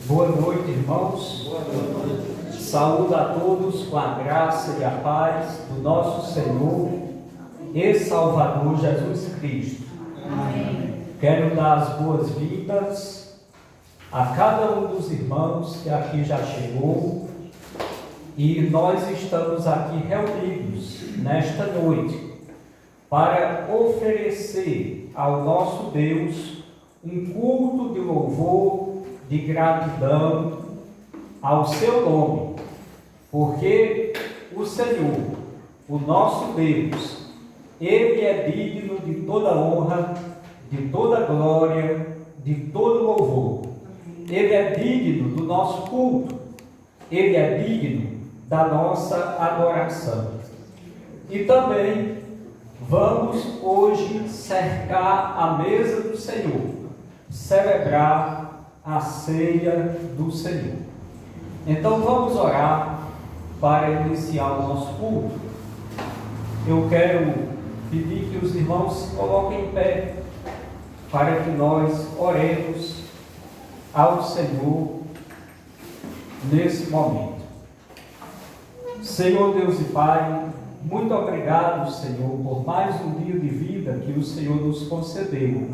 Boa noite, irmãos. Boa noite. Saúdo a todos com a graça e a paz do nosso Senhor e Salvador Jesus Cristo. Amém. Quero dar as boas-vindas a cada um dos irmãos que aqui já chegou, e nós estamos aqui reunidos nesta noite para oferecer ao nosso Deus um culto de louvor, de gratidão ao seu nome, porque o Senhor, o nosso Deus, Ele é digno de toda honra, de toda glória, de todo louvor. Ele é digno do nosso culto, Ele é digno da nossa adoração. E também vamos hoje cercar a mesa do Senhor, celebrar a ceia do Senhor. Então vamos orar para iniciar o nosso culto. Eu quero pedir que os irmãos se coloquem em pé para que nós oremos ao Senhor nesse momento. Senhor Deus e Pai, muito obrigado, Senhor, por mais um dia de vida que o Senhor nos concedeu.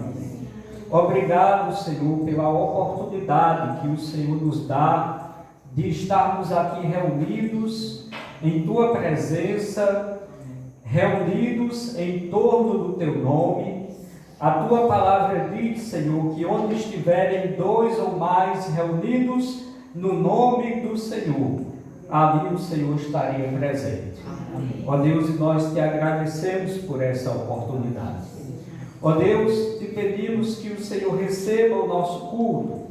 Obrigado, Senhor, pela oportunidade que o Senhor nos dá de estarmos aqui reunidos em Tua presença, reunidos em torno do Teu nome. A Tua palavra diz, Senhor, que onde estiverem dois ou mais reunidos no nome do Senhor, ali o Senhor estaria presente. Ó Deus, e nós Te agradecemos por essa oportunidade. Ó Deus, Te pedimos que o Senhor receba o nosso culto,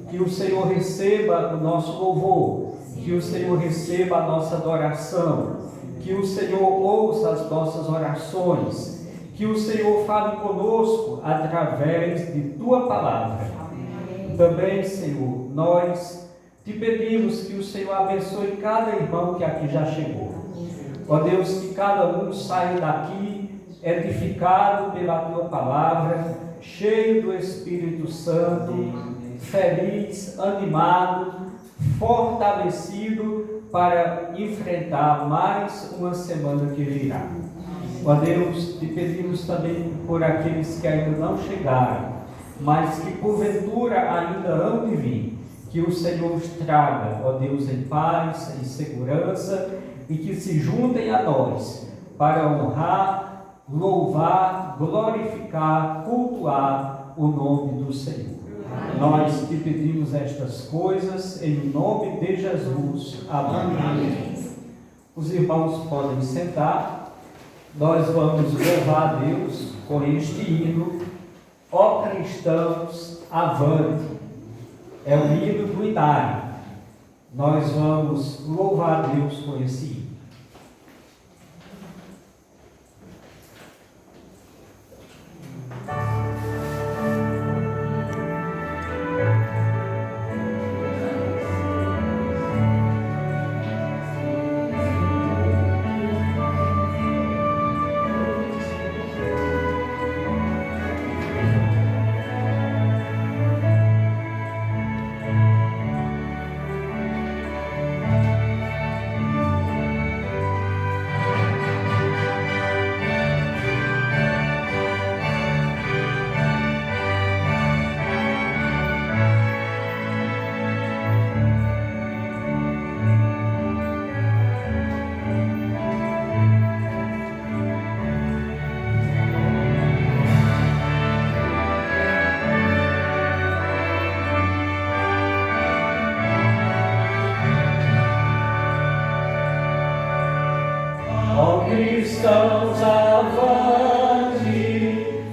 que o Senhor receba o nosso louvor, que o Senhor receba a nossa adoração, que o Senhor ouça as nossas orações, que o Senhor fale conosco através de Tua palavra. Também, Senhor, nós Te pedimos que o Senhor abençoe cada irmão que aqui já chegou. Ó Deus, que cada um saia daqui edificado pela Tua palavra, cheio do Espírito Santo, feliz, animado, fortalecido para enfrentar mais uma semana que virá. Ó Deus, Te pedimos também por aqueles que ainda não chegaram, mas que porventura ainda hão de vir, que o Senhor os traga, ó Deus, em paz, em segurança, e que se juntem a nós para honrar, louvar, glorificar, cultuar o nome do Senhor. Amém. Nós Te pedimos estas coisas em nome de Jesus. Amém. Amém. Os irmãos podem sentar. Nós vamos louvar a Deus com este hino, Ó cristãos, avante. É o hino do Inário. Nós vamos louvar a Deus com esse hino. Cristãos, avante,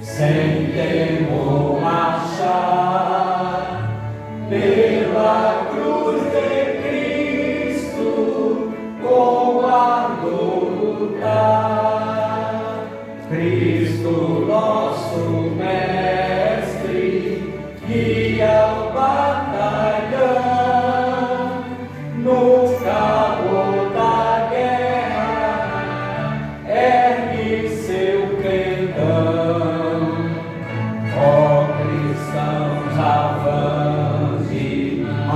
sem temor marchar, pela cruz de Cristo, com ardor lutar. Cristo, nosso Mestre, guia o batalhão, no calor da guerra, ergue seu pendão. Ó cristãos, avante,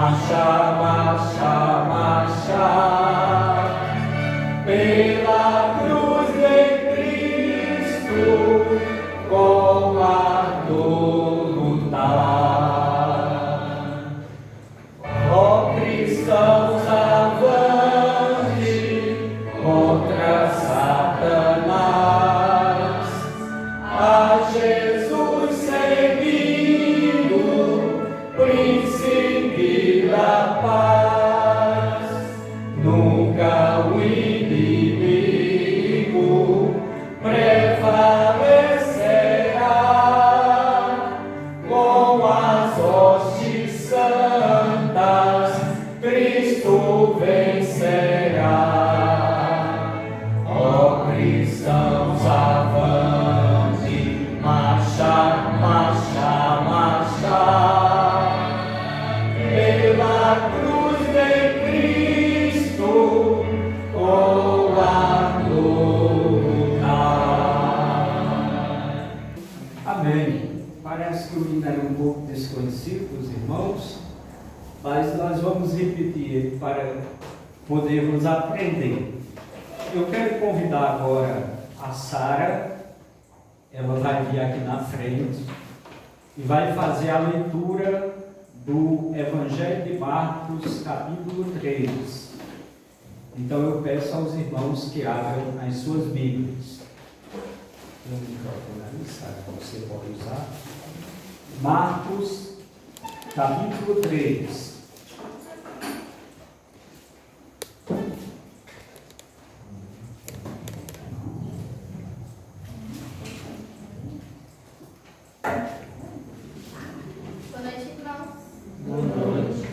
marcha, marcha, marcha, pela cruz de Cristo, com ardor lutar. Ó cristãos, avante contra Satanás, a Jesus seguindo, príncipe da paz. Nunca o inimigo prevalecerá, com as hostes santas Cristo vencerá. Ó cristãos, avante, marcha, marcha, marcha, pela cruz de Cristo, com ardor lutar. Amém. Parece que o hino era um pouco desconhecido para os irmãos, mas nós vamos repetir para podermos aprender. Eu quero convidar agora a Sara, ela vai vir aqui na frente e vai fazer a leitura do Evangelho de Marcos, capítulo 3. Então eu peço aos irmãos que abram as suas Bíblias. Tem um microfone ali, Sara, você pode usar. Marcos, capítulo 3. Boa noite, irmãos. Boa noite.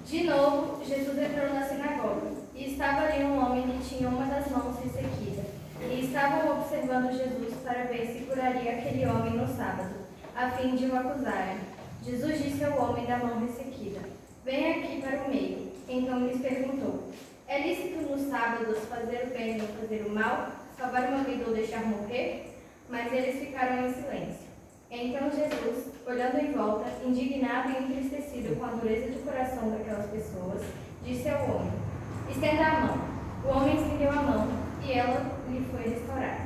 De novo, Jesus entrou na sinagoga, e estava ali um homem que tinha uma das mãos ressequida. E estavam observando Jesus para ver se curaria aquele homem no sábado, a fim de o acusarem. Jesus disse ao homem da mão ressequida: venha aqui para o meio. Então lhes perguntou: é lícito nos sábados fazer o bem ou fazer o mal, salvar uma vida ou deixar morrer? Mas eles ficaram em silêncio. Então Jesus, olhando em volta, indignado e entristecido com a dureza do coração daquelas pessoas, disse ao homem: estenda a mão. O homem estendeu a mão, e ela lhe foi restaurada.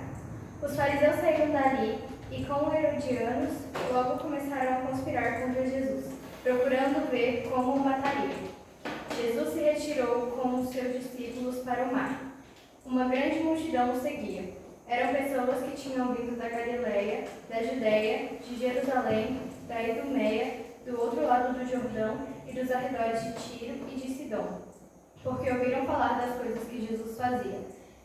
Os fariseus saíram dali e, com herodianos, logo começaram a conspirar contra Jesus, procurando ver como o matariam. Jesus se retirou com os seus discípulos para o mar. Uma grande multidão o seguia. Eram pessoas que tinham vindo da Galileia, da Judéia, de Jerusalém, da Idumeia, do outro lado do Jordão e dos arredores de Tiro e de Sidom, porque ouviram falar das coisas que Jesus fazia.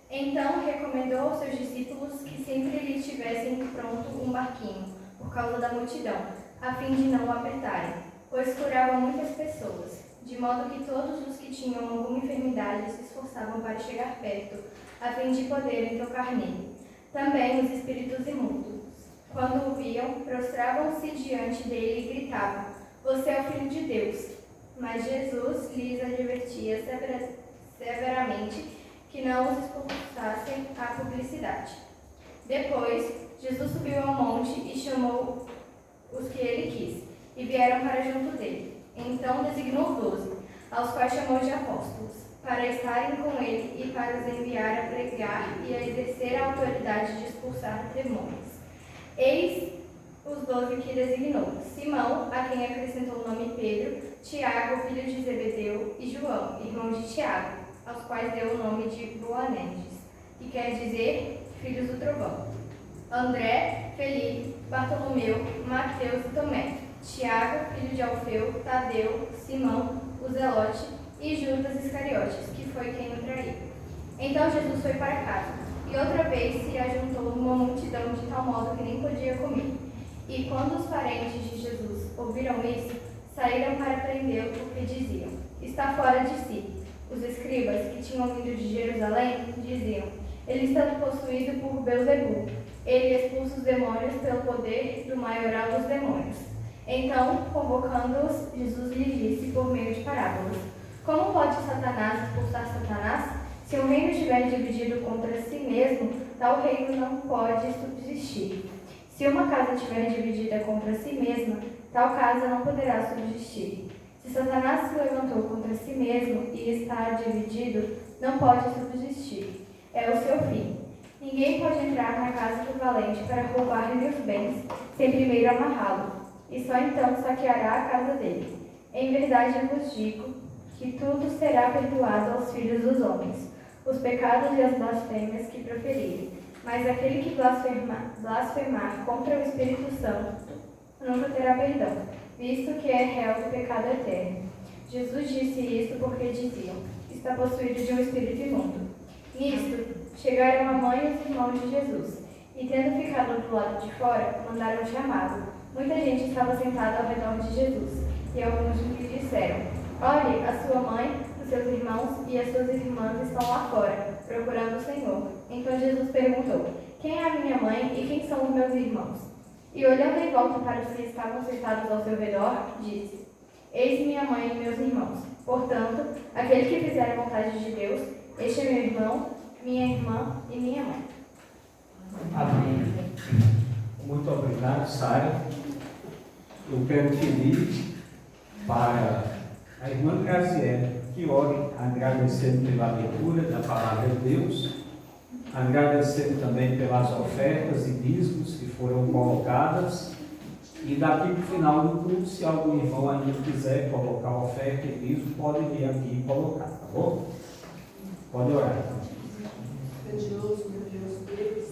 Então recomendou aos seus discípulos que sempre lhe tivessem pronto um barquinho, por causa da multidão, a fim de não o apertarem, pois curava muitas pessoas, de modo que todos os que tinham alguma enfermidade se esforçavam para chegar perto, a fim de poderem tocar nele. Também os espíritos imundos, quando o viam, prostravam-se diante dele e gritavam: você é o Filho de Deus. Mas Jesus lhes advertia severamente que não os expulsassem à publicidade. Depois, Jesus subiu ao monte e chamou os que ele quis, e vieram para junto dele. Então designou 12, aos quais chamou de apóstolos, para estarem com ele e para os enviar a pregar e a exercer a autoridade de expulsar demônios. Eis os 12 que designou: Simão, a quem acrescentou o nome Pedro, Tiago, filho de Zebedeu, e João, irmão de Tiago, aos quais deu o nome de Boanerges, que quer dizer filhos do trovão. André, Felipe, Bartolomeu, Mateus e Tomé, Tiago, filho de Alfeu, Tadeu, Simão, o Zelote e Judas Iscariotes, que foi quem o traiu. Então Jesus foi para casa, e outra vez se ajuntou uma multidão de tal modo que nem podia comer. E quando os parentes de Jesus ouviram isso, saíram para prendê-lo, porque diziam: está fora de si. Os escribas, que tinham vindo de Jerusalém, diziam: ele está possuído por Belzebu. Ele expulsa os demônios pelo poder do maioral dos demônios. Então, convocando-os, Jesus lhes disse por meio de parábolas: como pode Satanás expulsar Satanás? Se um reino estiver dividido contra si mesmo, tal reino não pode subsistir. Se uma casa estiver dividida contra si mesma, tal casa não poderá subsistir. Se Satanás se levantou contra si mesmo e está dividido, não pode subsistir. É o seu fim. Ninguém pode entrar na casa do valente para roubar-lhe os bens, sem primeiro amarrá-lo, e só então saqueará a casa dele. Em verdade eu vos digo que tudo será perdoado aos filhos dos homens, os pecados e as blasfêmias que proferirem. Mas aquele que blasfemar contra o Espírito Santo nunca terá perdão, visto que é réu do pecado eterno. Jesus disse isto porque diziam: está possuído de um espírito imundo. Nisto, chegaram a mãe e os irmãos de Jesus, e tendo ficado do lado de fora, mandaram chamá-lo. Muita gente estava sentada ao redor de Jesus, e alguns lhe disseram: olhe, a sua mãe, os seus irmãos e as suas irmãs estão lá fora, procurando o Senhor. Então Jesus perguntou: quem é a minha mãe e quem são os meus irmãos? E olhando em volta para os que estavam sentados ao seu redor, disse: eis minha mãe e meus irmãos. Portanto, aquele que fizer a vontade de Deus, este é meu irmão, minha irmã e minha mãe. Amém. Muito obrigado, Sara. Eu quero pedir para a irmã Graziele que ore, agradecendo pela leitura da palavra de Deus, agradecendo também pelas ofertas e dízimos que foram colocadas. E daqui para o final do culto, se algum irmão ainda quiser colocar oferta e dízimo, pode vir aqui e colocar, tá bom? Pode orar. Grandioso, grandioso Deus,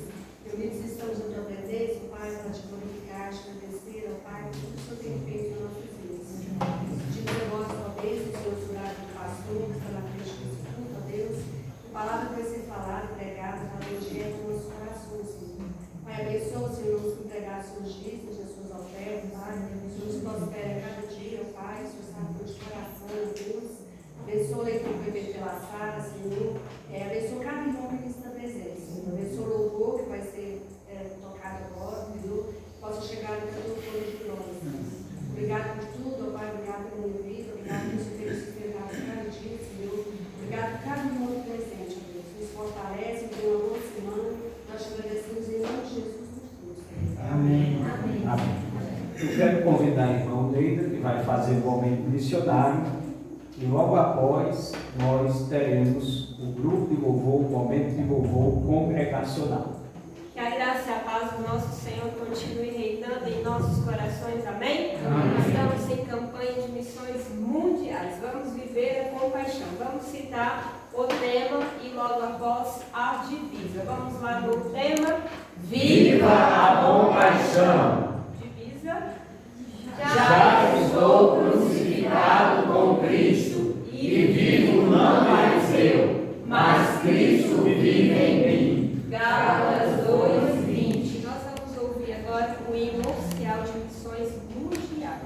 reunidos estamos na tua presença, Pai, para te glorificar, te agradecer, ó Pai, por tudo que o Senhor tem feito nas nossas vidas. Pedimos a vossa ó Deus, o Senhor cuidado do pastor, que está na frente desse culto, ó Deus, a palavra que vai ser falada, pregada, para direto nos nossos corações, Senhor. Pai, abençoa, Senhor, nos que entregar os seus dízimos, as suas ofertas, Pai, o Senhor nos prospera a cada dia, ó Pai, o Senhor sabe do coração, ó Deus. Abençoa a leitura que foi feita pela Sara, Senhor. Abençoa cada irmão que aqui está presente, Senhor. Abençoa o louvor que vai ser tocado agora, Senhor. Que possa chegar no teu fone de nós, Senhor. Obrigado por tudo, ó Pai. Obrigado pela minha vida. Obrigado por você ter sustentado cada dia, Senhor. Obrigado por cada irmão presente, ó Deus. Nos fortalece, tenha uma boa semana. Nós te agradecemos em nome de Jesus por tudo, Senhor. Amém. Amém. Amém. Eu quero convidar a irmã Leida, que vai fazer o momento missionário. E logo após, nós teremos o grupo de louvor, o momento de louvor congregacional. Que a graça e a paz do nosso Senhor continue reinando em nossos corações, amém? Amém. Estamos em campanha de missões mundiais. Vamos viver a compaixão. Vamos citar o tema e logo após a divisa. Vamos lá no tema: Viva a compaixão! Divisa. Já estou crucificado com Cristo e vivo não mais eu, mas Cristo vive em mim. Gálatas 2:20. Nós vamos ouvir agora o hino oficial de missões mundiais.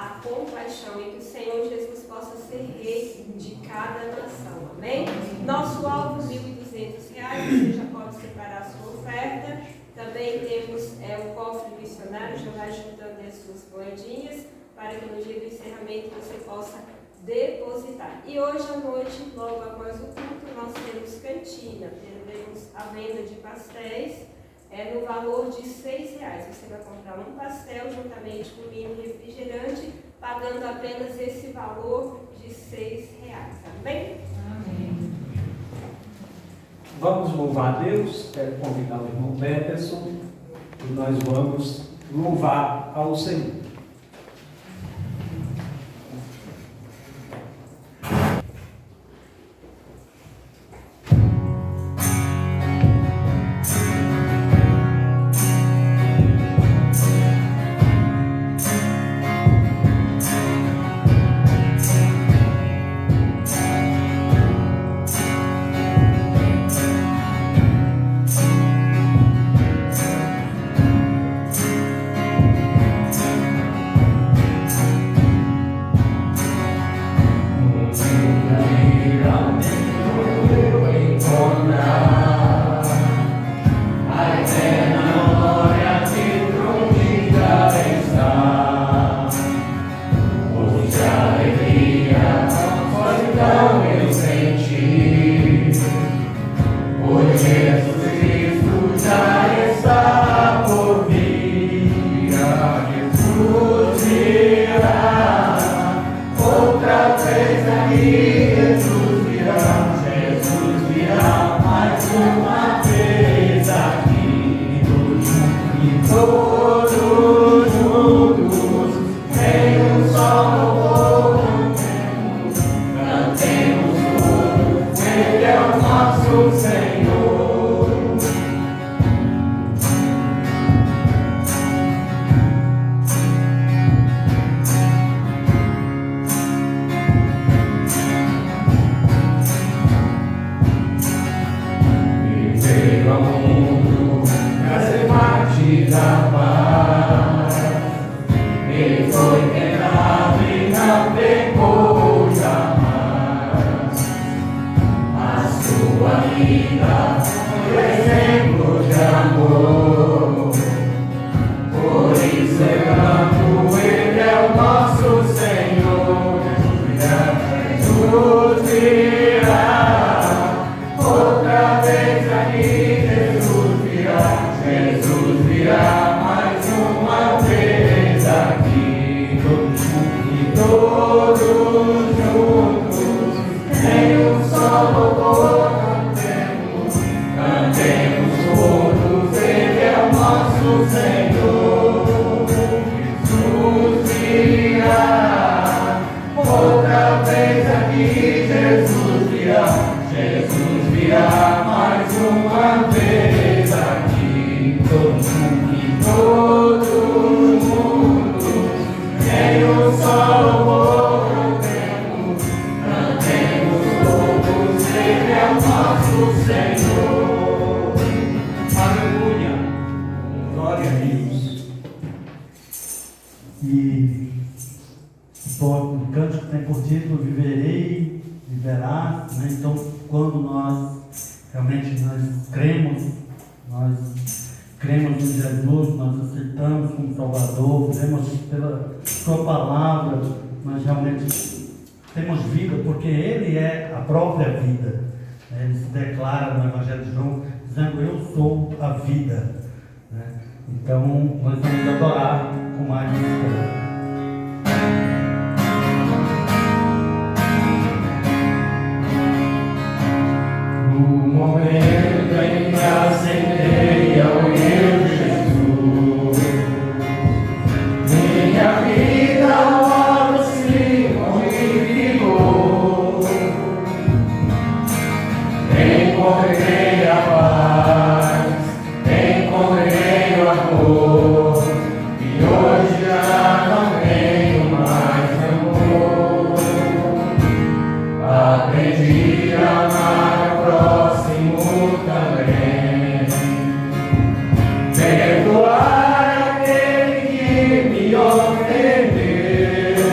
a compaixão e que o Senhor Jesus possa ser rei de cada nação. Amém? Nosso alvo, R$ 1.200. Você já pode separar a sua oferta. Também temos o cofre missionário, já vai juntando as suas moedinhas para que no dia do encerramento você possa depositar. E hoje à noite, logo após o culto, nós temos cantina. Teremos a venda de pastéis no valor de R$ 6. Você vai comprar um pastel juntamente com vinho e refrigerante, pagando apenas esse valor de R$ 6. Amém? Amém. Vamos louvar a Deus. Quero convidar o irmão Peterson e nós vamos louvar ao Senhor. Perdoar aquele que me ofendeu.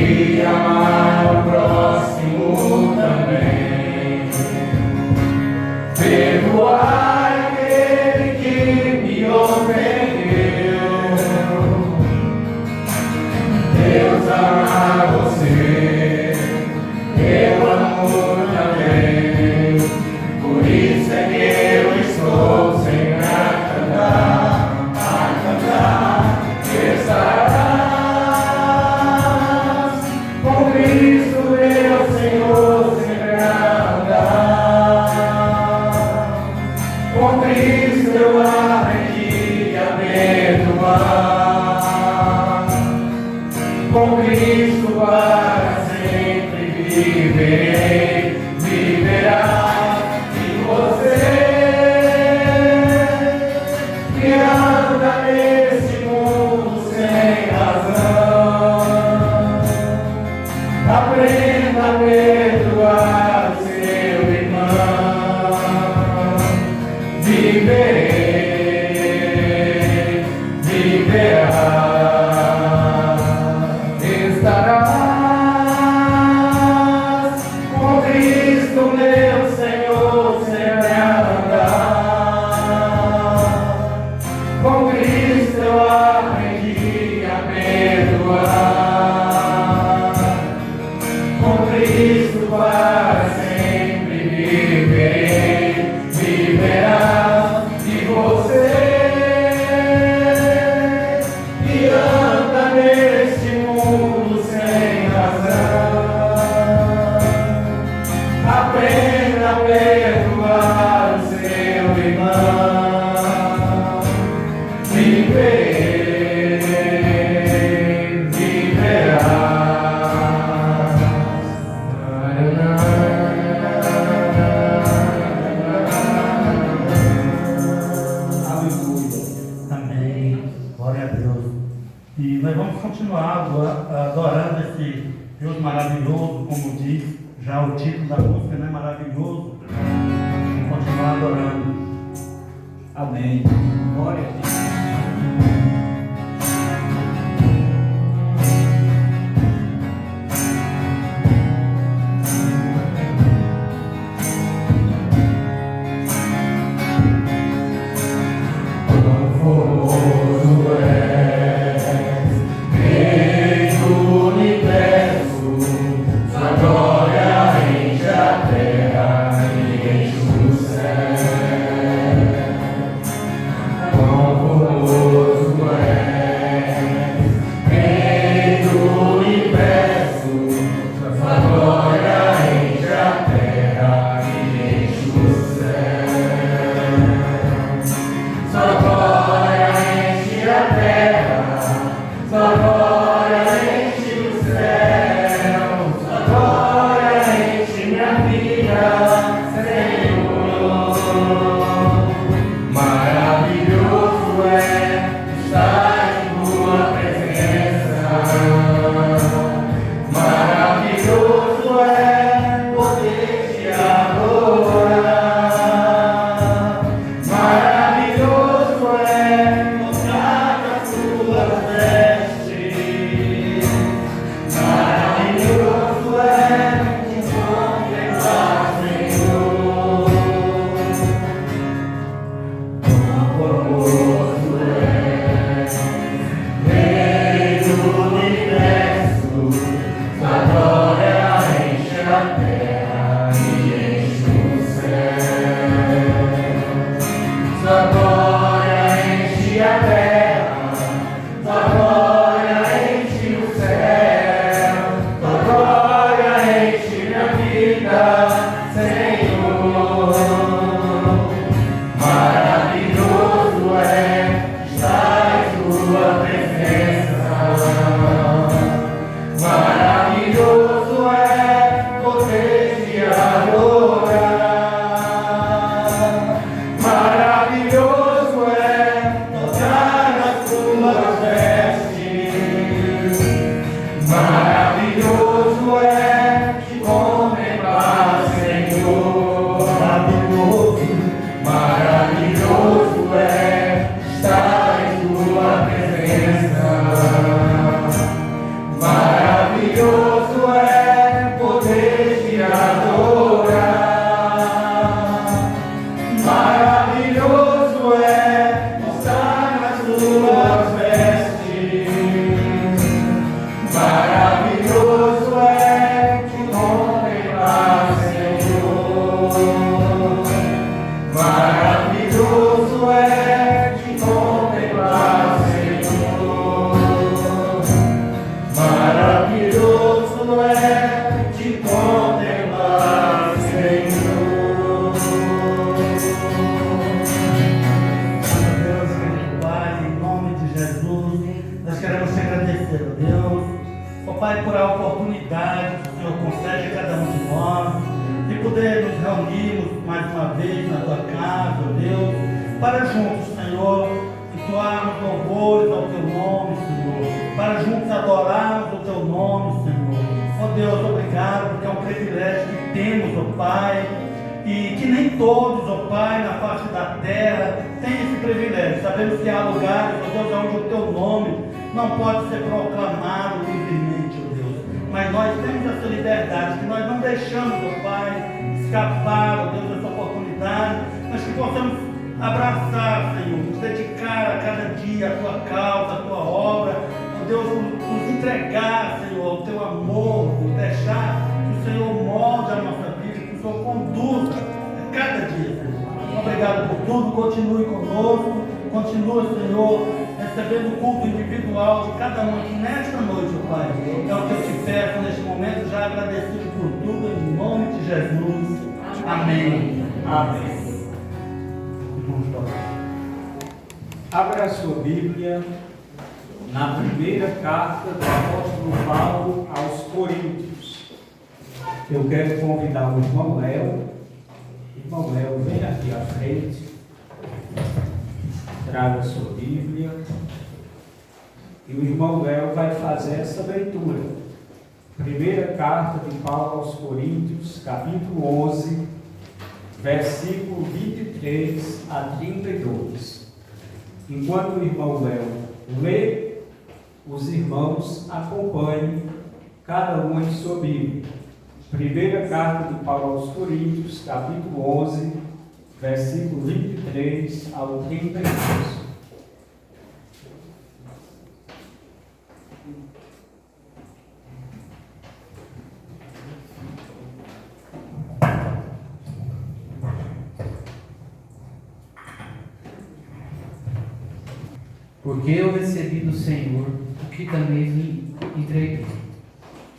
e amar o próximo também. Perdoar aquele que me ofendeu. Deus amar você, eu amo também. Por isso é que eu estou sempre a cantar, estarás com Cristo, meu Senhor, sempre a andar. Com Cristo eu aprendi a perdoar. Com Cristo para sempre viverei, viverá de você que anda nesse mundo sem razão. Aprenda a perdoar o seu irmão. Viverei, viverá. Estarás com Cristo, meu Senhor, sempre a andar. Com Cristo eu aprendi a perdoar. Com Cristo para sempre viverei, viverá de você que anda neste mundo sem razão. Aprenda a perdoar o seu irmão. Viverei, viverá. Amém. Glória a Deus. E nós vamos continuar adorando esse Deus maravilhoso, como diz já o título da música, né? Maravilhoso. Vamos continuar adorando. Amém. Glória a Deus. Formoso és, Rei do universo, sua glória enche a terra e enche o céu. Quão formoso és, Rei do universo, sua glória enche a terra e enche o céu. Sua glória enche a terra, sua glória enche o céu, sua glória enche minha vida, Senhor. Maravilhoso é estar em tua presença. Maravilhoso é poder te adorar. Maravilhoso é mostrar as tuas vestes. Maravilhoso é te contemplar, Senhor. Quão formoso é, Rei do universo, sua glória enche a terra e enche o céu. Sua glória enche a terra, sua glória enche o céu, sua glória enche minha vida, Senhor. Maravilhoso é estar em tua presença. Maravilhoso é poder te adorar. Maravilhoso é tocar as tuas vestes. Maravilhoso é te contemplar, Senhor. Maravilhoso é estar em tua presença. Maravilhoso a oportunidade que o Senhor concede a cada um de nós, de poder nos reunirmos mais uma vez na tua casa, ó Deus, para juntos, Senhor, entoarmos louvores ao teu nome, Senhor, para juntos adorarmos o teu nome, Senhor. Ó Deus, obrigado, porque é um privilégio que temos, ó Pai, e que nem todos, ó Pai, na face da terra têm esse privilégio. Sabemos que há lugares, ó Deus, onde o teu nome não pode ser proclamado livremente, ó Deus. Mas nós temos essa liberdade, que nós não deixamos, ó Pai, escapar, ó Deus, dessa oportunidade, mas que possamos abraçar, Senhor, nos dedicar a cada dia a tua causa, a tua obra, ó Deus, nos entregar, Senhor, ao teu amor, deixar que o Senhor molde a nossa vida, que o Senhor conduza a cada dia, Senhor. Obrigado por tudo, continue conosco, continua, Senhor, recebendo o culto individual de cada um aqui nesta noite, ó Pai. É o que eu te peço neste momento, já agradecido por tudo, em nome de Jesus. Amém. Amém. Abra a sua Bíblia na primeira carta do apóstolo Paulo aos Coríntios. Eu quero convidar o irmão Léo. Irmão Léo, vem aqui à frente. Traga a sua Bíblia. E o irmão Léo vai fazer essa leitura. Primeira carta de Paulo aos Coríntios, capítulo 11, versículo 23 a 32. Enquanto o irmão Léo lê, os irmãos acompanhem cada um em sua Bíblia. Primeira carta de Paulo aos Coríntios, capítulo 11, versículo 23 ao 32. Porque eu recebi do Senhor o que também lhe entreguei,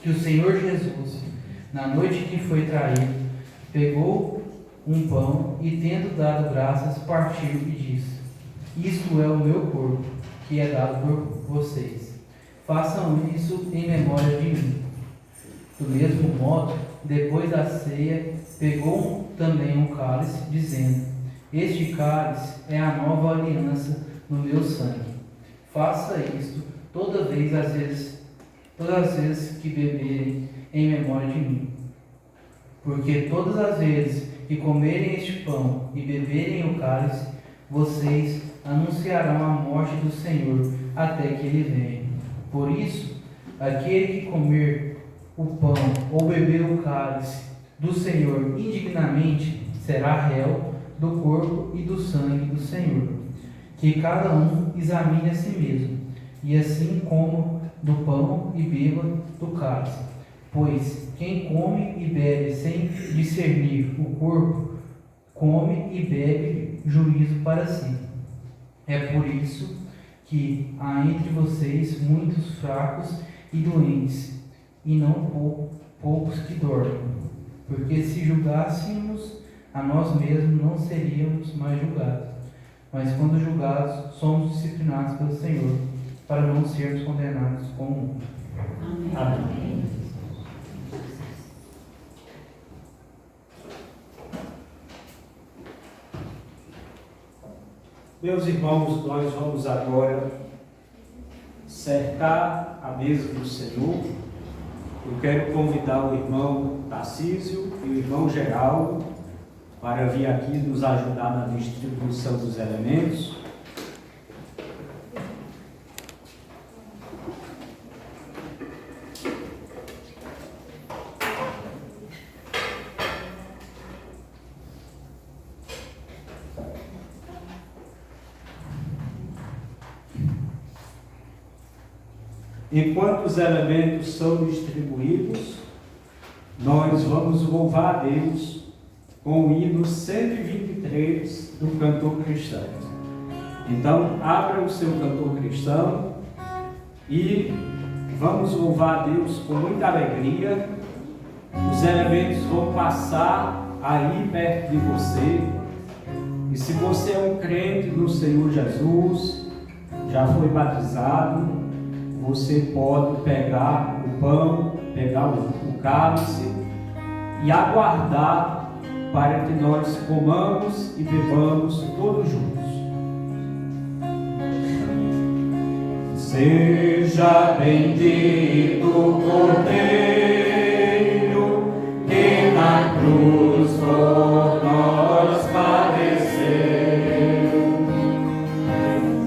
que o Senhor Jesus, na noite que foi traído, pegou um pão e, tendo dado graças, partiu e disse: Isto é o meu corpo, que é dado por vocês. Façam isso em memória de mim. Do mesmo modo, depois da ceia, pegou também um cálice, dizendo: Este cálice é a nova aliança no meu sangue. Faça isto todas as vezes que beberem em memória de mim. Porque todas as vezes que comerem este pão e beberem o cálice, vocês anunciarão a morte do Senhor até que ele venha. Por isso, aquele que comer o pão ou beber o cálice do Senhor indignamente será réu do corpo e do sangue do Senhor. Que cada um examine a si mesmo, e assim coma do pão e beba do cálice. Pois quem come e bebe sem discernir o corpo, come e bebe juízo para si. É por isso que há entre vocês muitos fracos e doentes, e não poucos que dormem. Porque se julgássemos a nós mesmos, não seríamos mais julgados. Mas quando julgados, somos disciplinados pelo Senhor, para não sermos condenados com o mundo. Amém. Meus irmãos, nós vamos agora cercar a mesa do Senhor. Eu quero convidar o irmão Tarcísio e o irmão Geraldo para vir aqui nos ajudar na distribuição dos elementos. Enquanto os elementos são distribuídos, nós vamos louvar a Deus com o hino 123 do cantor cristão. Então, abra o seu cantor cristão e vamos louvar a Deus com muita alegria. Os elementos vão passar aí perto de você. E se você é um crente no Senhor Jesus, já foi batizado, você pode pegar o pão, pegar o cálice e aguardar para que nós comamos e bebamos todos juntos. Seja bendito o Cordeiro que na cruz por nós padeceu.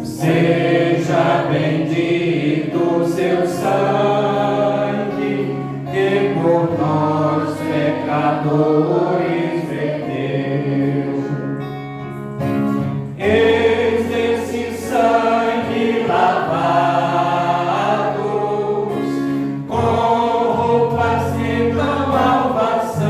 Seja bendito o seu sangue que por nós pecadores verteu. Eis esse sangue lavado com roupas que dão salvação,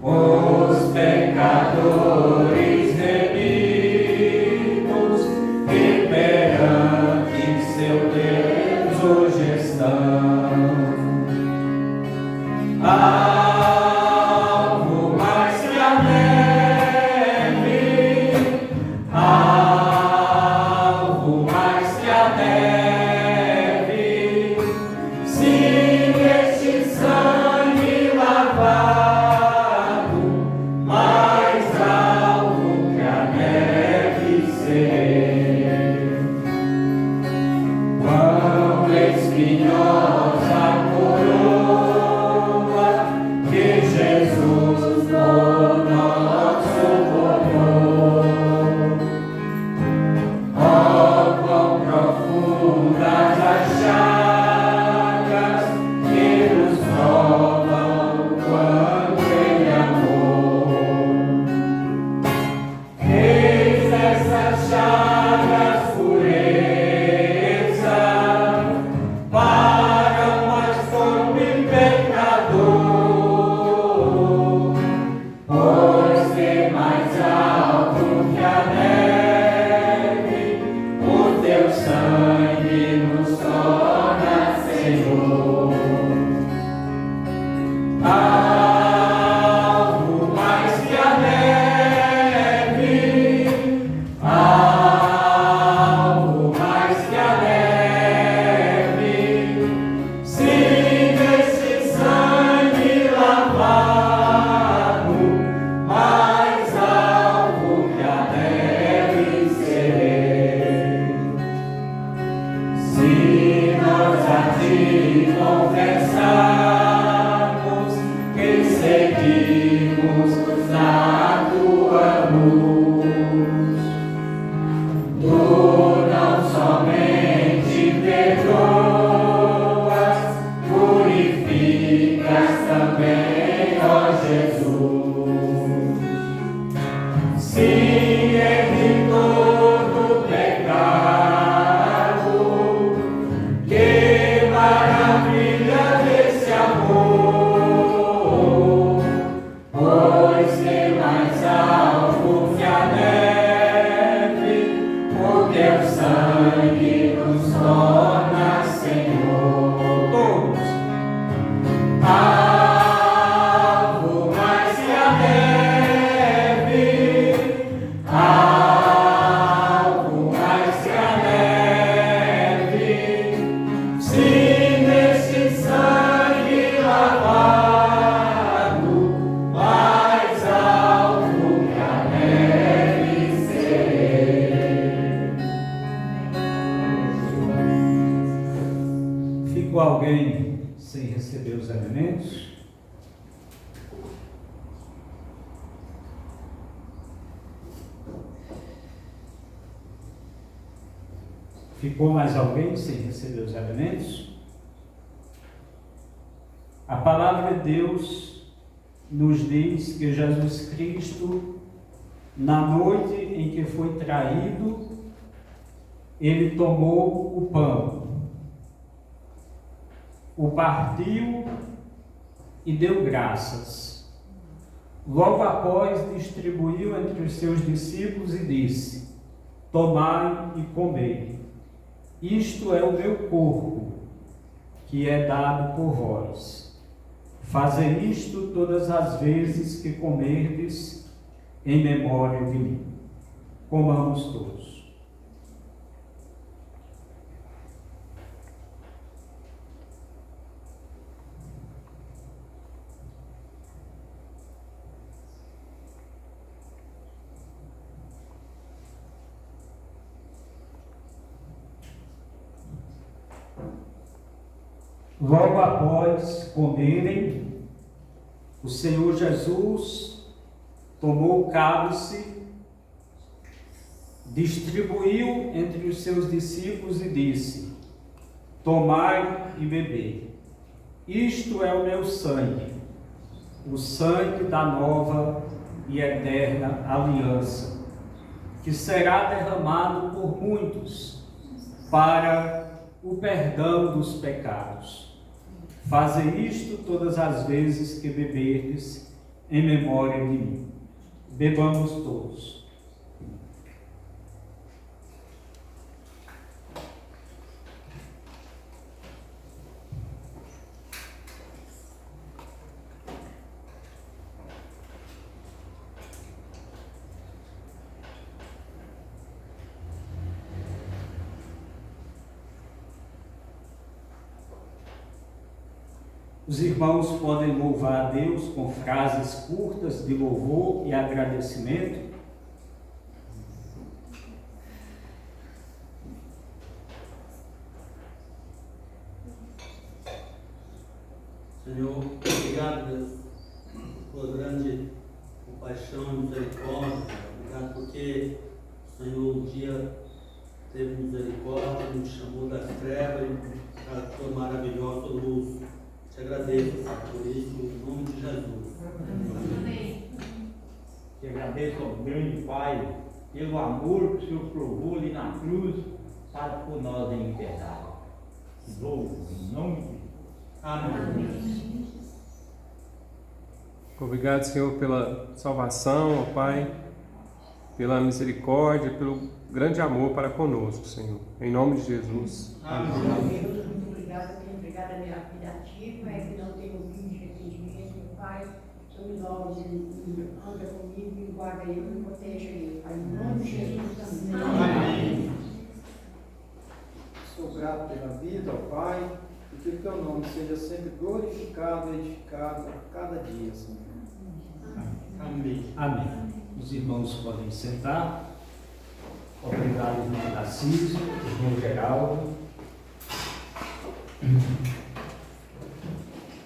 os pecadores remidos que perante seu Deus hoje estão. Algo mais que a neve, algo mais que a neve, sim, este sangue lavado, mais algo que a neve ser. Quão espinhosa coroa que Jesus por nós suportou. Oh, quão profundas as chagas que nos provam quanto Ele amou. Eis essas chagas pureza para o mais forte pecador, pois que mais alto que a neve, o teu sangue nos torna Senhor. Algo mais que a neve, algo mais que a neve, sim, esse sangue lavado, mais algo que a neve serei. Se nós a ti confessarmos que seguimos na tua luz, tu não somente perdoas, purificas também, ó Jesus. Sim, entre todo pecado, que maravilha desse amor, pois que mais alto que a neve, o teu sangue nos torna Senhor. Todos. Algo mais que a neve, algo mais que a neve, sim, nesse sangue lavado, mais alto que a neve serei. Ficou alguém sem receber os elementos? Ficou mais alguém sem receber os elementos? A palavra de Deus nos diz que Jesus Cristo, na noite em que foi traído, ele tomou o pão, o partiu e deu graças. Logo após, distribuiu entre os seus discípulos e disse: tomai e comei. Isto é o meu corpo, que é dado por vós. Fazei isto todas as vezes que comerdes, em memória de mim. Comamos todos. Logo após comerem, o Senhor Jesus tomou o cálice, distribuiu entre os seus discípulos e disse: tomai e bebei. Isto é o meu sangue, o sangue da nova e eterna aliança, que será derramado por muitos para o perdão dos pecados. Fazei isto todas as vezes que beberdes em memória de mim. Bebamos todos. Os irmãos podem louvar a Deus com frases curtas de louvor e agradecimento. Senhor, obrigado, Deus, por grande compaixão e misericórdia. Obrigado porque o Senhor um dia teve misericórdia, nos chamou das trevas e para a tua maravilhosa luz. Te agradeço por isso, em nome de Jesus. Amém. Te agradeço ao grande Pai pelo amor que o Senhor provou ali na cruz para por nós em liberdade. Louvo em nome de Jesus. Amém. Obrigado, Senhor, pela salvação, ó Pai, pela misericórdia, pelo grande amor para conosco, Senhor. Em nome de Jesus. Amém. Deus, muito obrigada, tenho entregado a minha vida a Ti, Pai, que não tenho vídeo de arrependimento, meu Pai. Tu me louves e anda comigo, me guarda eu, me proteja eu, Pai, em nome de Jesus. Amém. Sou grato pela vida, ó Pai, e que o Teu nome seja sempre glorificado e edificado a cada dia, Senhor. Amém. Amém. Os irmãos podem sentar. Obrigado, irmão Narciso, irmão Geraldo.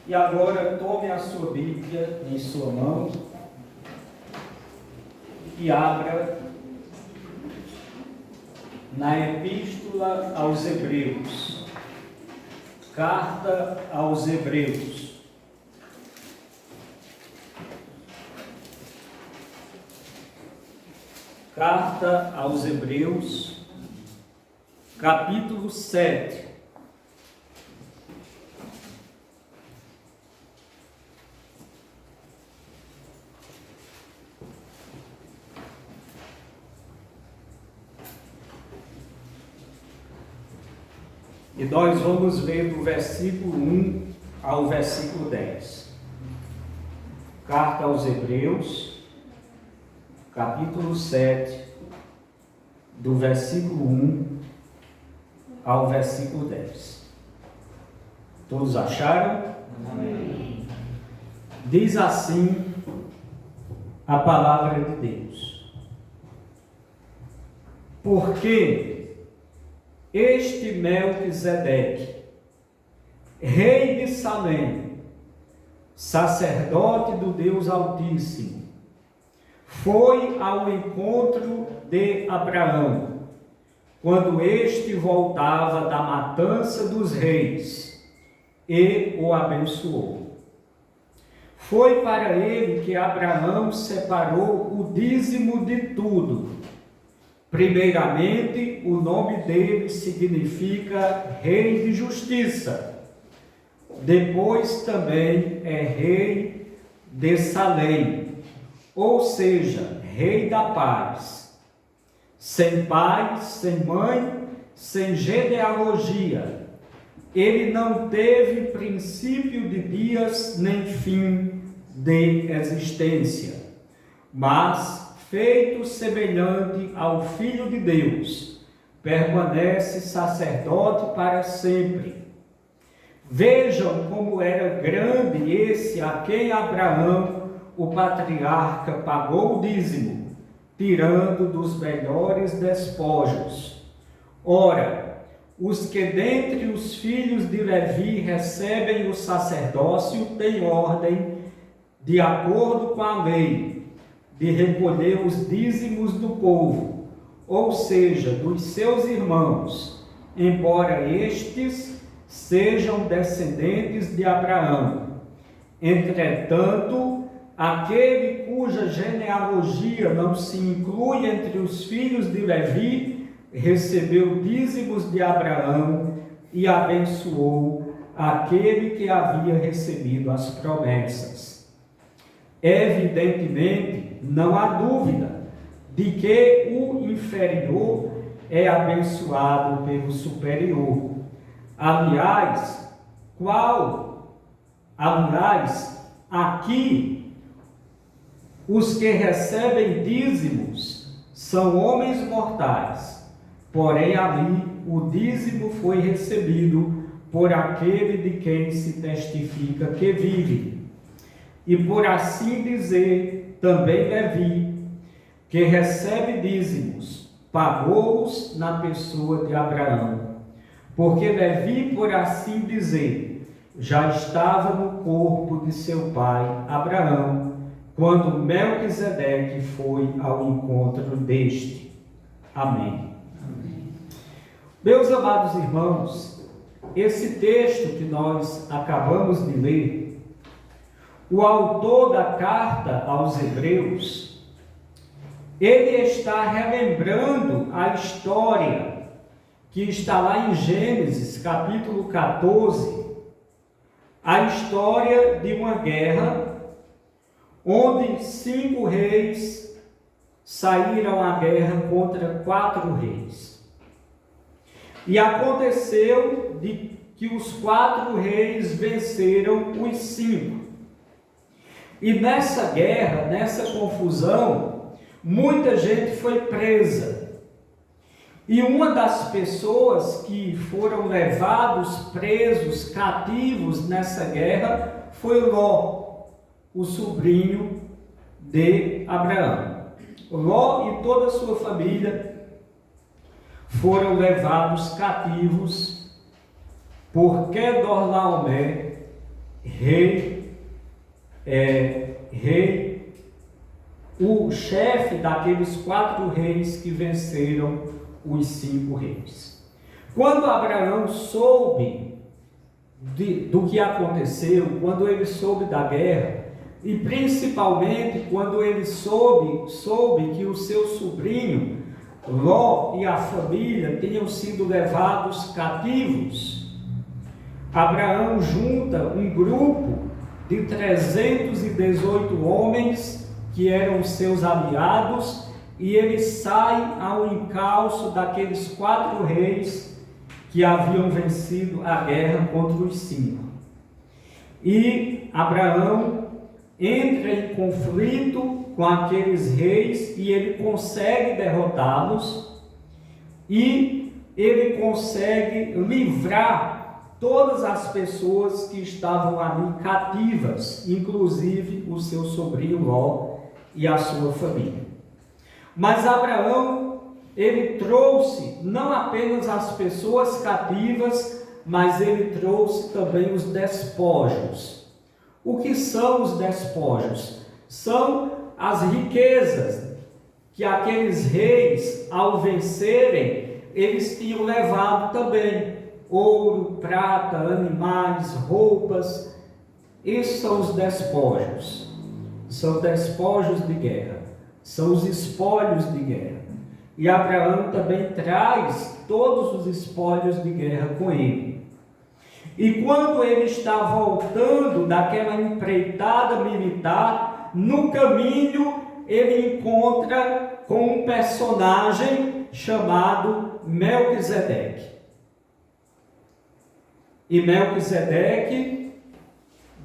E agora tome a sua Bíblia em sua mão e abra na Epístola aos Hebreus. Carta aos Hebreus. Carta aos Hebreus, capítulo 7. E nós vamos ler do versículo 1 ao versículo 10. Carta aos Hebreus, capítulo 7, do versículo 1 ao versículo 10. Todos acharam? Amém. Diz assim a palavra de Deus: porque este Melquisedeque, rei de Salém, sacerdote do Deus Altíssimo, foi ao encontro de Abraão, quando este voltava da matança dos reis, e o abençoou. Foi para ele que Abraão separou o dízimo de tudo. Primeiramente, o nome dele significa Rei de Justiça. Depois também é Rei de Salém, ou seja, Rei da Paz. Sem pai, sem mãe, sem genealogia. Ele não teve princípio de dias, nem fim de existência, mas, feito semelhante ao Filho de Deus, permanece sacerdote para sempre. Vejam como era grande esse a quem Abraão, o patriarca, pagou o dízimo, tirando dos melhores despojos. Ora, os que dentre os filhos de Levi recebem o sacerdócio têm ordem, de acordo com a lei, de recolher os dízimos do povo, ou seja, dos seus irmãos, embora estes sejam descendentes de Abraão. Entretanto, aquele cuja genealogia não se inclui entre os filhos de Levi, recebeu dízimos de Abraão e abençoou aquele que havia recebido as promessas. Evidentemente, não há dúvida de que o inferior é abençoado pelo superior. Aliás, aqui, os que recebem dízimos são homens mortais, porém ali o dízimo foi recebido por aquele de quem se testifica que vive. E por assim dizer, também Levi, que recebe dízimos, pagou-os na pessoa de Abraão. Porque Levi, por assim dizer, já estava no corpo de seu pai Abraão, quando Melquisedeque foi ao encontro deste. Amém. Meus amados irmãos, esse texto que nós acabamos de ler, o autor da carta aos Hebreus, ele está relembrando a história que está lá em Gênesis, capítulo 14, a história de uma guerra, onde 5 reis saíram à guerra contra 4 reis. E aconteceu que os 4 reis venceram os 5. E nessa guerra, nessa confusão, muita gente foi presa. E uma das pessoas que foram levados, presos, cativos nessa guerra, foi Ló, o sobrinho de Abraão. Ló e toda a sua família foram levados cativos por Quedorlaomer, o chefe daqueles 4 reis que venceram os 5 reis. Quando Abraão soube do que aconteceu, quando ele soube da guerra, e principalmente quando ele soube que o seu sobrinho Ló e a família tinham sido levados cativos, Abraão junta um grupo de 318 homens que eram seus aliados, e ele sai ao encalço daqueles 4 reis que haviam vencido a guerra contra os 5. E Abraão entra em conflito com aqueles reis e ele consegue derrotá-los, e ele consegue livrar todas as pessoas que estavam ali cativas, inclusive o seu sobrinho Ló e a sua família. Mas Abraão, ele trouxe não apenas as pessoas cativas, mas ele trouxe também os despojos. O que são os despojos? São as riquezas que aqueles reis, ao vencerem, eles tinham levado também. Ouro, prata, animais, roupas. Esses são os despojos. São despojos de guerra. São os espólios de guerra. E Abraão também traz todos os espólios de guerra com ele. E quando ele está voltando daquela empreitada militar, no caminho ele encontra com um personagem chamado Melquisedeque. E Melquisedeque,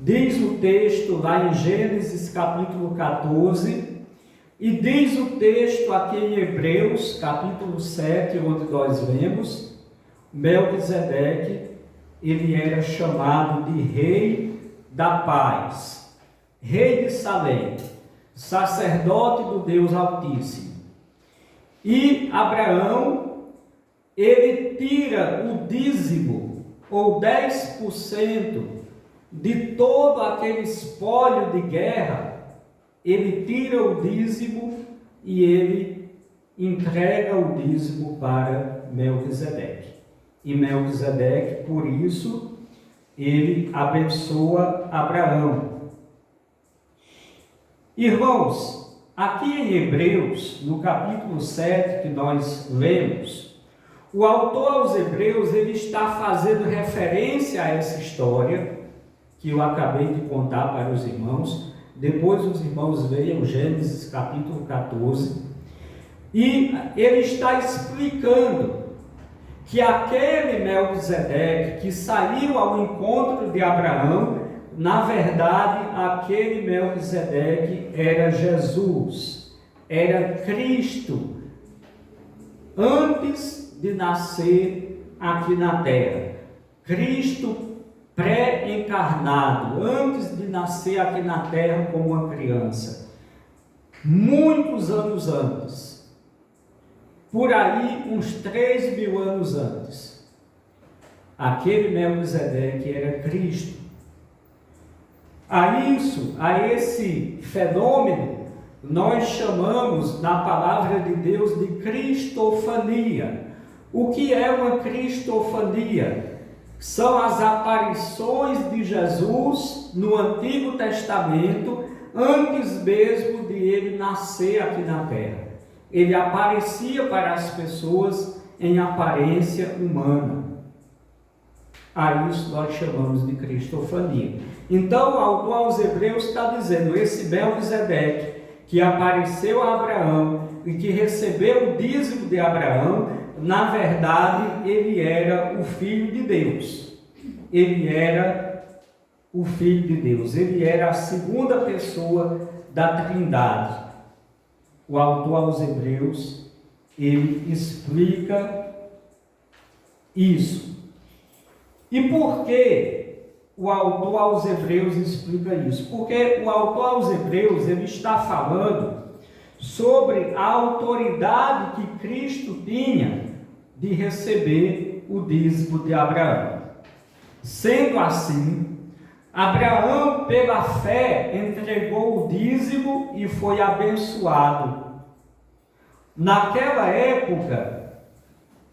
diz o texto lá em Gênesis capítulo 14, e diz o texto aqui em Hebreus capítulo 7, onde nós vemos, Melquisedeque, ele era chamado de Rei da Paz, Rei de Salém, sacerdote do Deus Altíssimo. E Abraão, ele tira o dízimo, ou 10% de todo aquele espólio de guerra, ele tira o dízimo e ele entrega o dízimo para Melquisedeque. E Melquisedeque, por isso, ele abençoa Abraão. Irmãos, aqui em Hebreus, no capítulo 7 que nós lemos, o autor aos Hebreus ele está fazendo referência a essa história que eu acabei de contar para os irmãos. Depois os irmãos leiam Gênesis capítulo 14, e ele está explicando que aquele Melquisedeque que saiu ao encontro de Abraão, na verdade, aquele Melquisedeque era Jesus, era Cristo, antes de nascer aqui na terra. Cristo pré-encarnado, antes de nascer aqui na terra como uma criança, muitos anos antes, por aí uns 3.000 anos antes, aquele Melquisedeque era Cristo. A esse fenômeno, nós chamamos na palavra de Deus de cristofania. O que é uma cristofania? São as aparições de Jesus no Antigo Testamento, antes mesmo de ele nascer aqui na terra. Ele aparecia para as pessoas em aparência humana. A isso nós chamamos de cristofania. Então, o autor aos Hebreus está dizendo, esse Melquisedeque que apareceu a Abraão e que recebeu o dízimo de Abraão, na verdade, ele era o Filho de Deus. Ele era o Filho de Deus. Ele era a segunda pessoa da Trindade. O autor aos Hebreus, ele explica isso. E por que o autor aos Hebreus explica isso? Porque o autor aos Hebreus, ele está falando sobre a autoridade que Cristo tinha de receber o dízimo de Abraão. Sendo assim, Abraão, pela fé, entregou o dízimo e foi abençoado. Naquela época,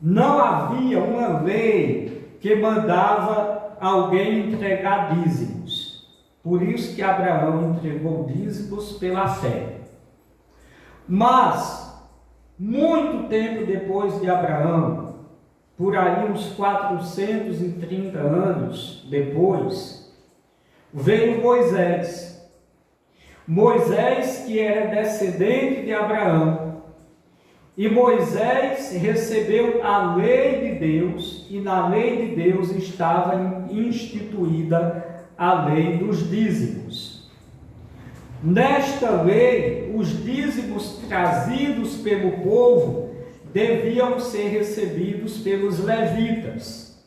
não havia uma lei que mandava alguém entregar dízimos. Por isso que Abraão entregou dízimos pela fé. Mas, muito tempo depois de Abraão, por aí uns 430 anos depois, veio Moisés. Moisés, que era descendente de Abraão. E Moisés recebeu a lei de Deus, e na lei de Deus estava instituída a lei dos dízimos. Nesta lei, os dízimos trazidos pelo povo deviam ser recebidos pelos levitas.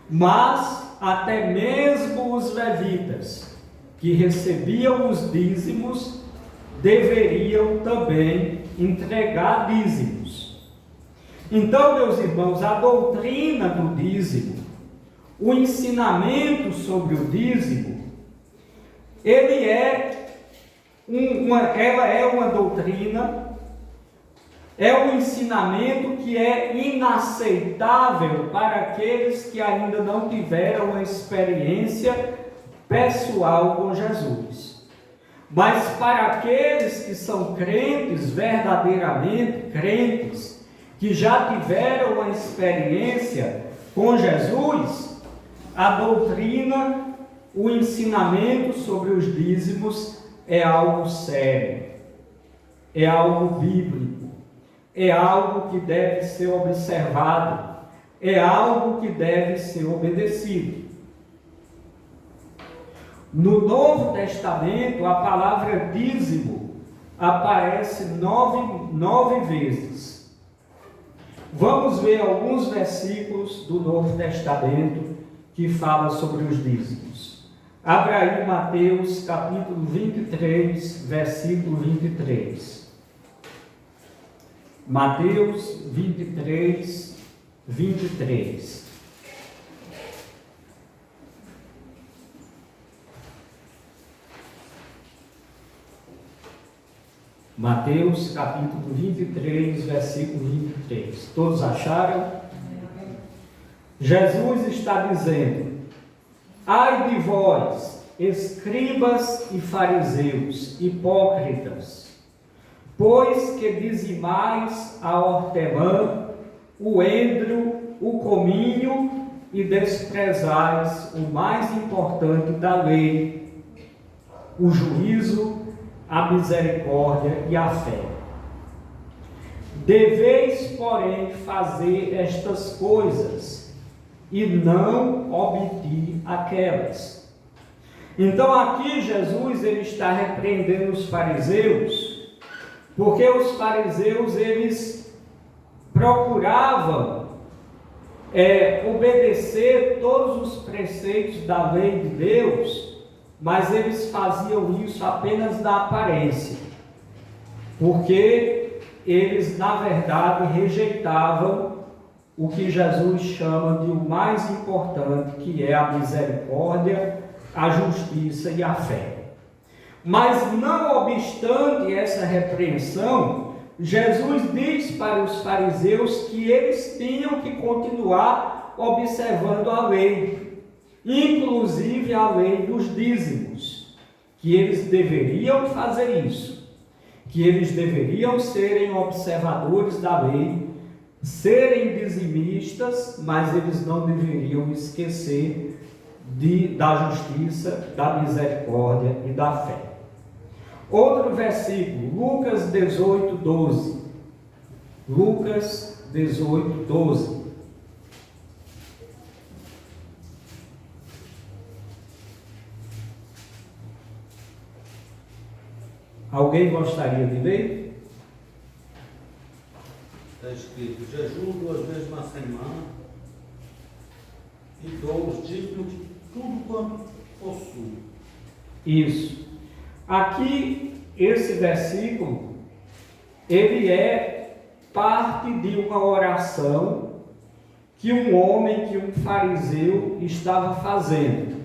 Mas até mesmo os levitas que recebiam os dízimos deveriam também entregar dízimos. Então, meus irmãos, a doutrina do dízimo, o ensinamento sobre o dízimo, ela é uma doutrina, é um ensinamento que é inaceitável para aqueles que ainda não tiveram uma experiência pessoal com Jesus. Mas para aqueles que são crentes, verdadeiramente crentes, que já tiveram uma experiência com Jesus, a doutrina, o ensinamento sobre os dízimos é algo sério, é algo bíblico, é algo que deve ser observado, é algo que deve ser obedecido. No Novo Testamento, a palavra dízimo aparece nove vezes. Vamos ver alguns versículos do Novo Testamento que fala sobre os dízimos. Abra aí Mateus capítulo 23, versículo 23. Mateus 23, 23. Mateus capítulo 23, versículo 23. Todos acharam? Jesus está dizendo: ai de vós, escribas e fariseus, hipócritas, pois que dizimais a hortelã, o endro, o cominho e desprezais o mais importante da lei, o juízo, a misericórdia e a fé. Deveis, porém, fazer estas coisas e não omitir aquelas. Então aqui Jesus ele está repreendendo os fariseus, porque os fariseus eles procuravam obedecer todos os preceitos da lei de Deus, mas eles faziam isso apenas da aparência, porque eles na verdade rejeitavam o que Jesus chama de o mais importante, que é a misericórdia, a justiça e a fé. Mas não obstante essa repreensão, Jesus diz para os fariseus que eles tinham que continuar observando a lei, inclusive a lei dos dízimos, que eles deveriam fazer isso, que eles deveriam serem observadores da lei, serem dizimistas, mas eles não deveriam esquecer da justiça, da misericórdia e da fé. Outro versículo, Lucas 18, 12. Lucas 18, 12. Alguém gostaria de ler? Está escrito: jejum 2 vezes na semana e dou os dízimos de tudo quanto possuo. Isso. Aqui, esse versículo, ele é parte de uma oração que um fariseu estava fazendo.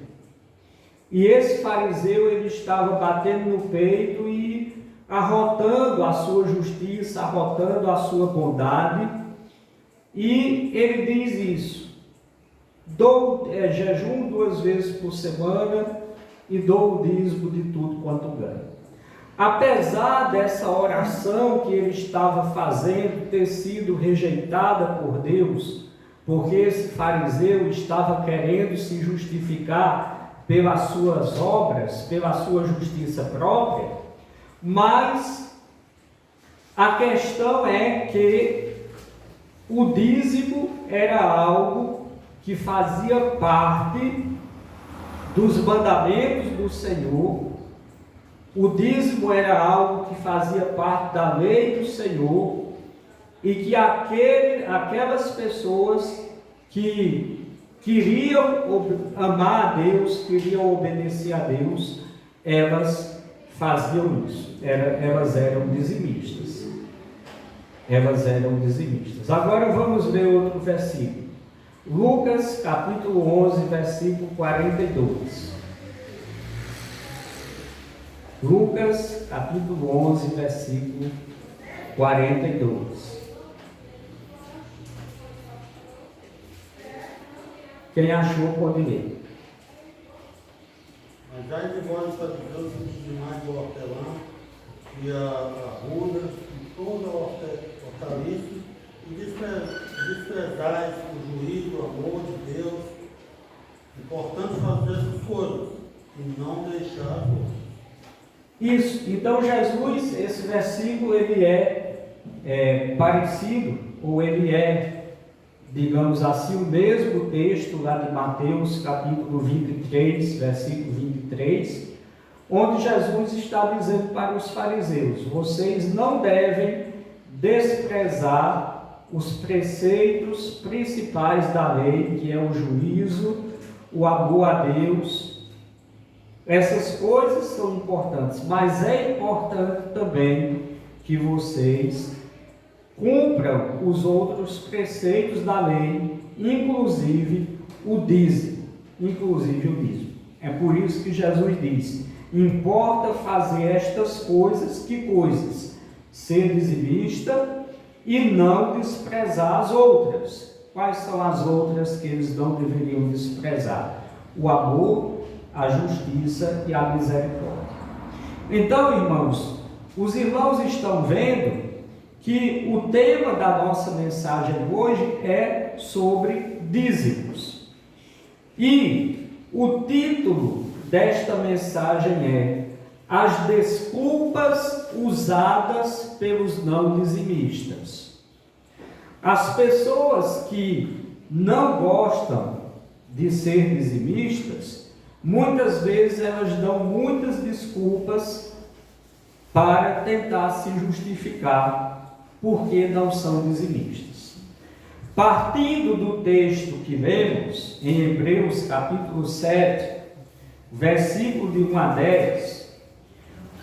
E esse fariseu, ele estava batendo no peito e arrotando a sua justiça, arrotando a sua bondade. E ele diz isso: dou jejum 2 vezes por semana e dou o dízimo de tudo quanto ganho. Apesar dessa oração que ele estava fazendo ter sido rejeitada por Deus, porque esse fariseu estava querendo se justificar pelas suas obras, pela sua justiça própria, mas a questão é que o dízimo era algo que fazia parte dos mandamentos do Senhor. O dízimo era algo que fazia parte da lei do Senhor e que aquelas pessoas que queriam amar a Deus, queriam obedecer a Deus, elas faziam isso. Elas eram dizimistas. Elas eram dizimistas. Agora vamos ver outro versículo. Lucas capítulo 11, versículo 42. Lucas capítulo 11, versículo 42. Quem achou pode ler. Mas ai de vós, fariseus, demais do hortelã e a ruda e toda a hortaliça, e desprezais o juízo, o amor de Deus. Importante fazer essas coisas e não deixar as outras. Isso, então Jesus, esse versículo, ele é parecido, ou ele é, digamos assim, o mesmo texto lá de Mateus, capítulo 23, versículo 23, onde Jesus está dizendo para os fariseus: vocês não devem desprezar os preceitos principais da lei, que é o juízo, o amor a Deus. Essas coisas são importantes, mas é importante também que vocês cumpram os outros preceitos da lei, inclusive o dízimo. É por isso que Jesus disse: importa fazer estas coisas. Que coisas? Ser dizimista e não desprezar as outras. Quais são as outras que eles não deveriam desprezar? O amor, a justiça e a misericórdia. Então, irmãos, os irmãos estão vendo que o tema da nossa mensagem hoje é sobre dízimos. E o título desta mensagem é As Desculpas Usadas pelos Não Dizimistas. As pessoas que não gostam de ser dizimistas, muitas vezes elas dão muitas desculpas para tentar se justificar porque não são dizimistas. Partindo do texto que lemos em Hebreus capítulo 7, versículo de 1 a 10,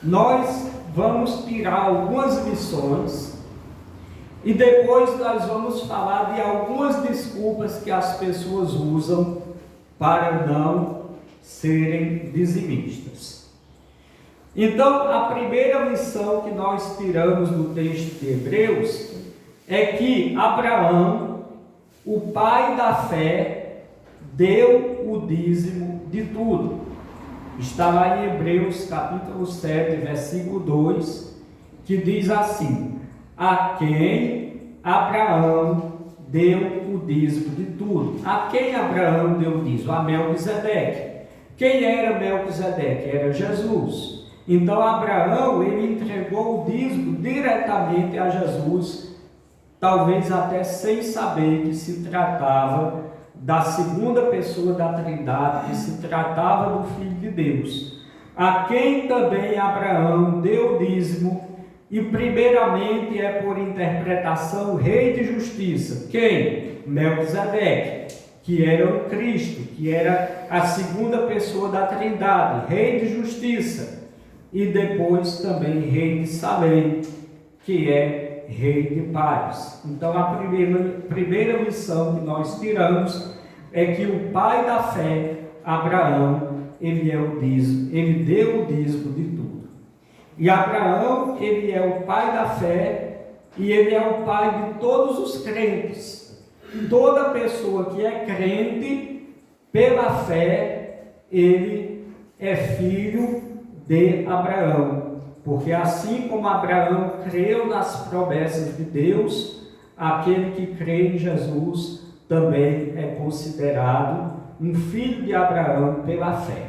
nós vamos tirar algumas lições e depois nós vamos falar de algumas desculpas que as pessoas usam para não serem dizimistas. Então, a primeira lição que nós tiramos do texto de Hebreus é que Abraão, o pai da fé, deu o dízimo de tudo. Está lá em Hebreus capítulo 7, versículo 2, que diz assim: a quem Abraão deu o dízimo de tudo. A quem Abraão deu o dízimo? A Melquisedeque. Quem era Melquisedeque? Era Jesus. Então Abraão, ele entregou o dízimo diretamente a Jesus, talvez até sem saber que se tratava da segunda pessoa da Trindade, que se tratava do Filho de Deus, a quem também Abraão deu o dízimo, e primeiramente é por interpretação o Rei de Justiça. Quem? Melquisedeque, que era o Cristo, que era a segunda pessoa da Trindade, Rei de Justiça. E depois também Rei de Salém, que é Rei de Paz. Então a primeira lição que nós tiramos é que o pai da fé, Abraão, ele deu o dízimo de tudo. E Abraão, ele é o pai da fé e ele é o pai de todos os crentes. Toda pessoa que é crente, pela fé, ele é filho de Abraão, porque assim como Abraão creu nas promessas de Deus, aquele que crê em Jesus também é considerado um filho de Abraão pela fé.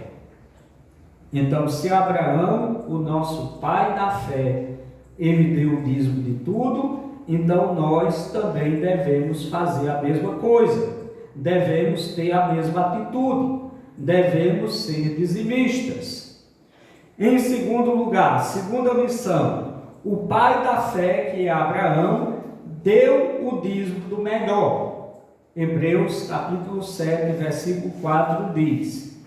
Então, se Abraão, o nosso pai da fé, ele deu o dízimo de tudo, então nós também devemos fazer a mesma coisa, devemos ter a mesma atitude, devemos ser dizimistas. Em segundo lugar, segunda lição, o pai da fé, que é Abraão, deu o dízimo do melhor. Hebreus capítulo 7, versículo 4 diz: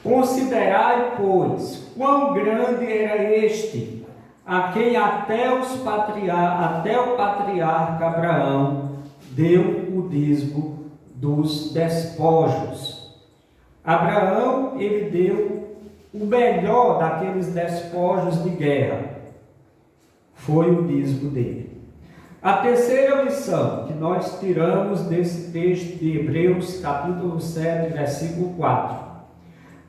considerai, pois, quão grande era este, a quem até o patriarca Abraão deu o dízimo dos despojos. Abraão, ele deu o melhor daqueles despojos de guerra, foi o dízimo dele. A terceira lição que nós tiramos desse texto de Hebreus, capítulo 7, versículo 4.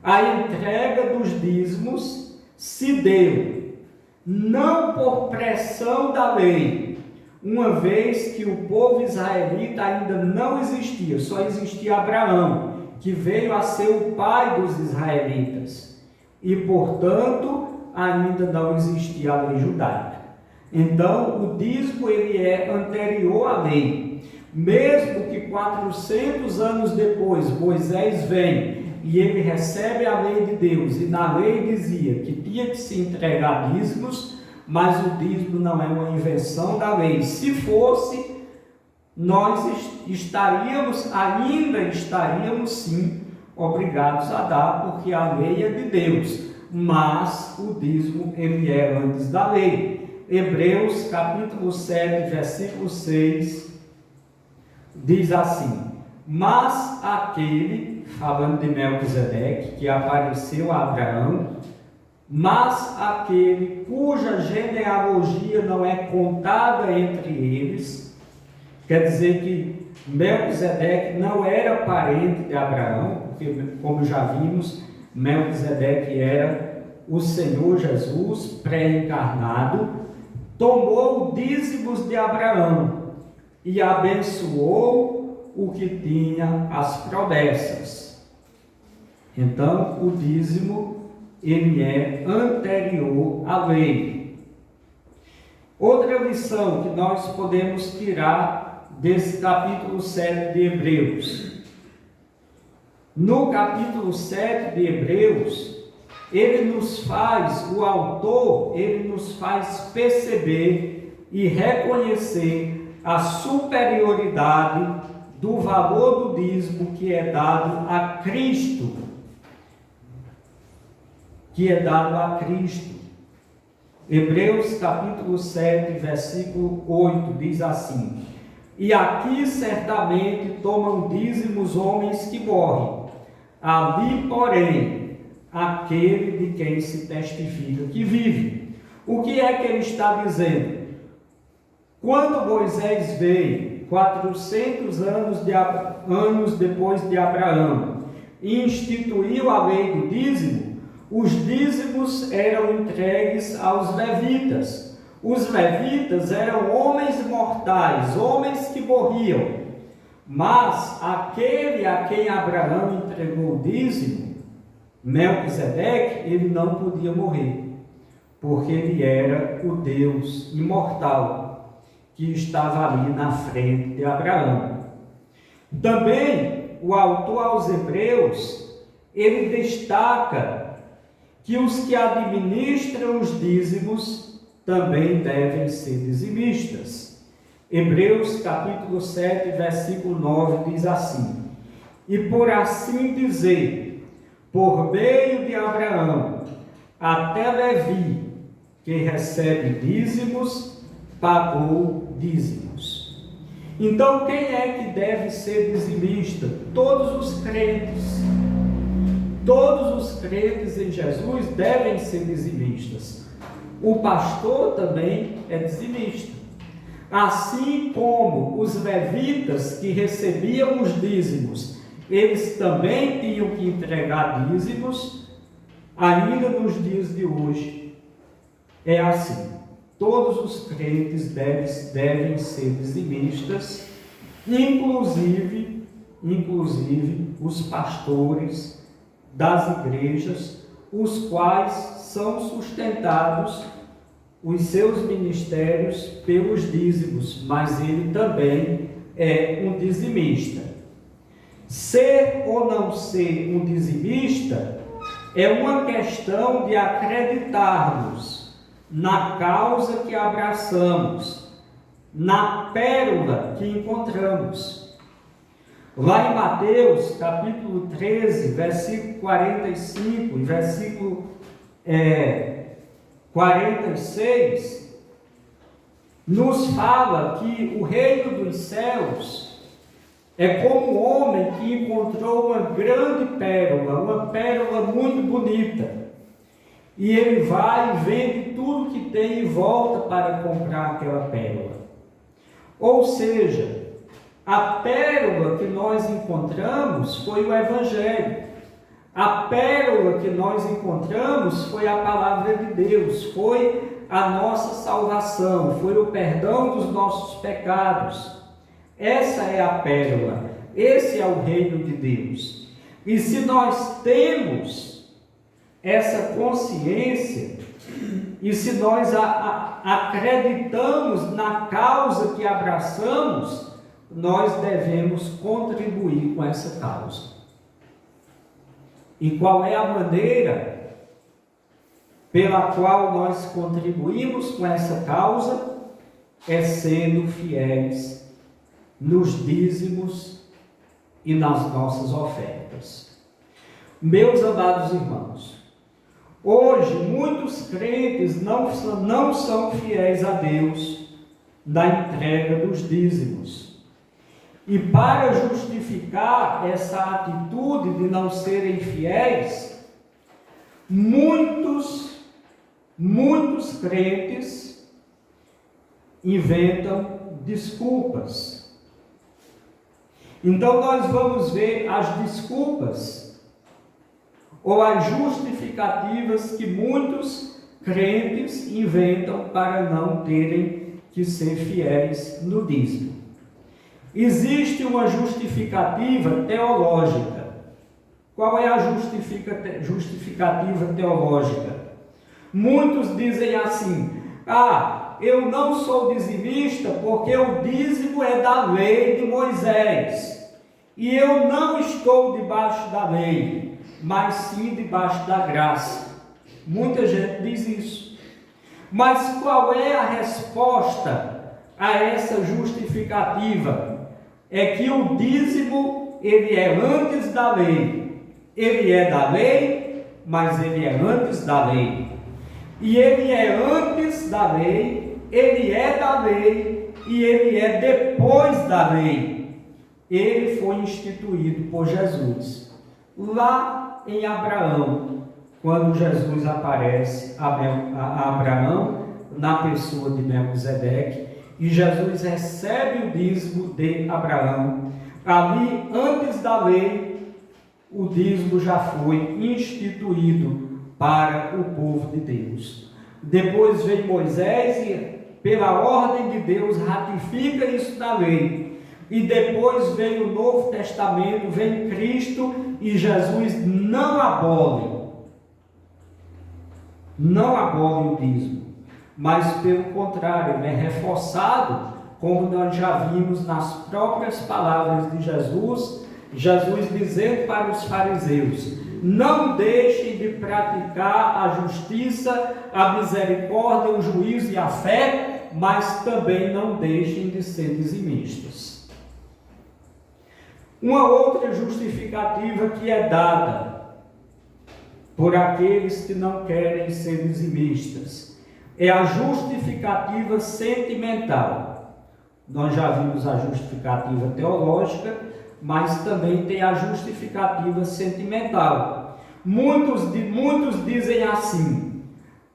A entrega dos dízimos se deu, não por pressão da lei, uma vez que o povo israelita ainda não existia, só existia Abraão, que veio a ser o pai dos israelitas. E, portanto, ainda não existia a lei judaica. Então, o dízimo ele é anterior à lei. Mesmo que 400 anos depois Moisés vem e ele recebe a lei de Deus, e na lei dizia que tinha que se entregar dízimos, mas o dízimo não é uma invenção da lei. Se fosse, nós ainda estaríamos sim obrigados a dar, porque a lei é de Deus, mas o dízimo ele é antes da lei. Hebreus capítulo 7, versículo 6, diz assim: mas aquele, falando de Melquisedeque, que apareceu a Abraão, mas aquele cuja genealogia não é contada entre eles, quer dizer que Melquisedeque não era parente de Abraão, porque, como já vimos, Melquisedeque era o Senhor Jesus pré-encarnado, tomou dízimos de Abraão e abençoou o que tinha as promessas. Então, o dízimo, ele é anterior à lei. Outra lição que nós podemos tirar desse capítulo 7 de Hebreus. No capítulo 7 de Hebreus, o autor, ele nos faz perceber e reconhecer a superioridade do valor do dízimo que é dado a Cristo. Hebreus capítulo 7, versículo 8, diz assim: e aqui certamente tomam dízimos homens que morrem, ali, porém, aquele de quem se testifica que vive. O que é que ele está dizendo? Quando Moisés veio, 400 anos depois de Abraão, e instituiu a lei do dízimo, os dízimos eram entregues aos levitas. Os levitas eram homens mortais, homens que morriam. Mas aquele a quem Abraão entregou o dízimo, Melquisedeque, ele não podia morrer, porque ele era o Deus imortal que estava ali na frente de Abraão. Também o autor aos Hebreus, ele destaca que os que administram os dízimos também devem ser dizimistas. Hebreus capítulo 7, versículo 9 diz assim: e por assim dizer, por meio de Abraão, até Levi, que recebe dízimos, pagou dízimos. Então, quem é que deve ser dizimista? Todos os crentes. Todos os crentes em Jesus devem ser dizimistas. O pastor também é dizimista. Assim como os levitas que recebiam os dízimos, eles também tinham que entregar dízimos, ainda nos dias de hoje. É assim. Todos os crentes devem ser dizimistas, inclusive os pastores das igrejas, os quais são sustentados, os seus ministérios, pelos dízimos, mas ele também é um dizimista. Ser ou não ser um dizimista é uma questão de acreditarmos na causa que abraçamos, na pérola que encontramos. Lá em Mateus, capítulo 13, versículo 45 e versículo 46, nos fala que o reino dos céus é como um homem que encontrou uma grande pérola, uma pérola muito bonita. E ele vai e vende tudo que tem e volta para comprar aquela pérola. Ou seja, a pérola que nós encontramos foi o Evangelho. A pérola que nós encontramos foi a palavra de Deus, foi a nossa salvação, foi o perdão dos nossos pecados. Essa é a pérola, esse é o reino de Deus. E se nós temos essa consciência, e se nós acreditamos na causa que abraçamos, nós devemos contribuir com essa causa. E qual é a maneira pela qual nós contribuímos com essa causa? É sendo fiéis nos dízimos e nas nossas ofertas. Meus amados irmãos, Hoje, muitos crentes não são fiéis a Deus na entrega dos dízimos. E para justificar essa atitude de não serem fiéis, muitos crentes inventam desculpas. Então nós vamos ver as desculpas ou as justificativas que muitos crentes inventam para não terem que ser fiéis no dízimo. Existe uma justificativa teológica. Qual é a justificativa teológica? Muitos dizem assim: eu não sou dizimista porque o dízimo é da lei de Moisés e eu não estou debaixo da lei, mas sim debaixo da graça. Muita gente diz isso. Mas qual é a resposta a essa justificativa? É que o dízimo, ele é antes da lei. Ele é da lei, mas ele é antes da lei. E ele é antes da lei, ele é da lei e ele é depois da lei. Ele foi instituído por Jesus. Lá em Abraão, quando Jesus aparece a Abraão na pessoa de Melquisedeque, e Jesus recebe o dízimo de Abraão. Ali, antes da lei, o dízimo já foi instituído para o povo de Deus. Depois vem Moisés e, pela ordem de Deus, ratifica isso na lei. E depois vem o Novo Testamento, vem Cristo e Jesus não abole o dízimo, mas pelo contrário, ele é reforçado, como nós já vimos nas próprias palavras de Jesus dizendo para os fariseus: não deixem de praticar a justiça, a misericórdia, o juízo e a fé, mas também não deixem de ser dizimistas. Uma outra justificativa que é dada por aqueles que não querem ser dizimistas é a justificativa sentimental. Nós já vimos a justificativa teológica, mas também tem a justificativa sentimental. Muitos dizem assim: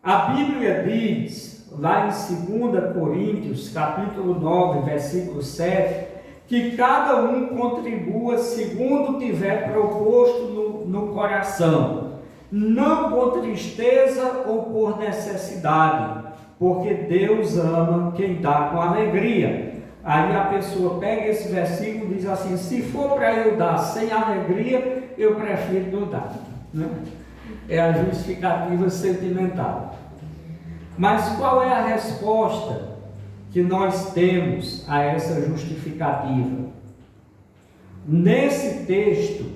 a Bíblia diz, lá em 2 Coríntios, capítulo 9, versículo 7, que cada um contribua segundo tiver proposto no coração, não com tristeza ou por necessidade, porque Deus ama quem dá com alegria. Aí a pessoa pega esse versículo e diz assim: se for para eu dar sem alegria, eu prefiro não dar. Né? É a justificativa sentimental. Mas qual é a resposta que nós temos a essa justificativa? Nesse texto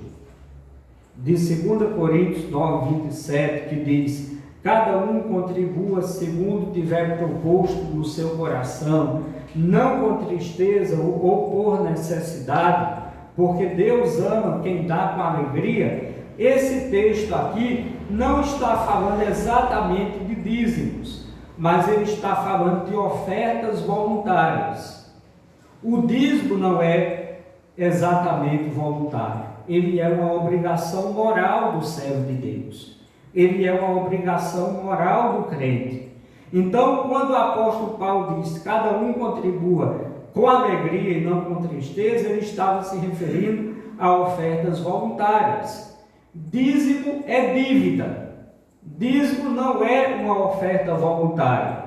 de 2 Coríntios 9, 27, que diz: cada um contribua segundo tiver proposto no seu coração, não com tristeza ou por necessidade, porque Deus ama quem dá com alegria. Esse texto aqui não está falando exatamente de dízimos, mas ele está falando de ofertas voluntárias. O dízimo não é exatamente voluntário, ele é uma obrigação moral do servo de Deus, ele é uma obrigação moral do crente. Então, quando o apóstolo Paulo diz: cada um contribua com alegria e não com tristeza, ele estava se referindo a ofertas voluntárias. Dízimo é dívida. Dízimo não é uma oferta voluntária.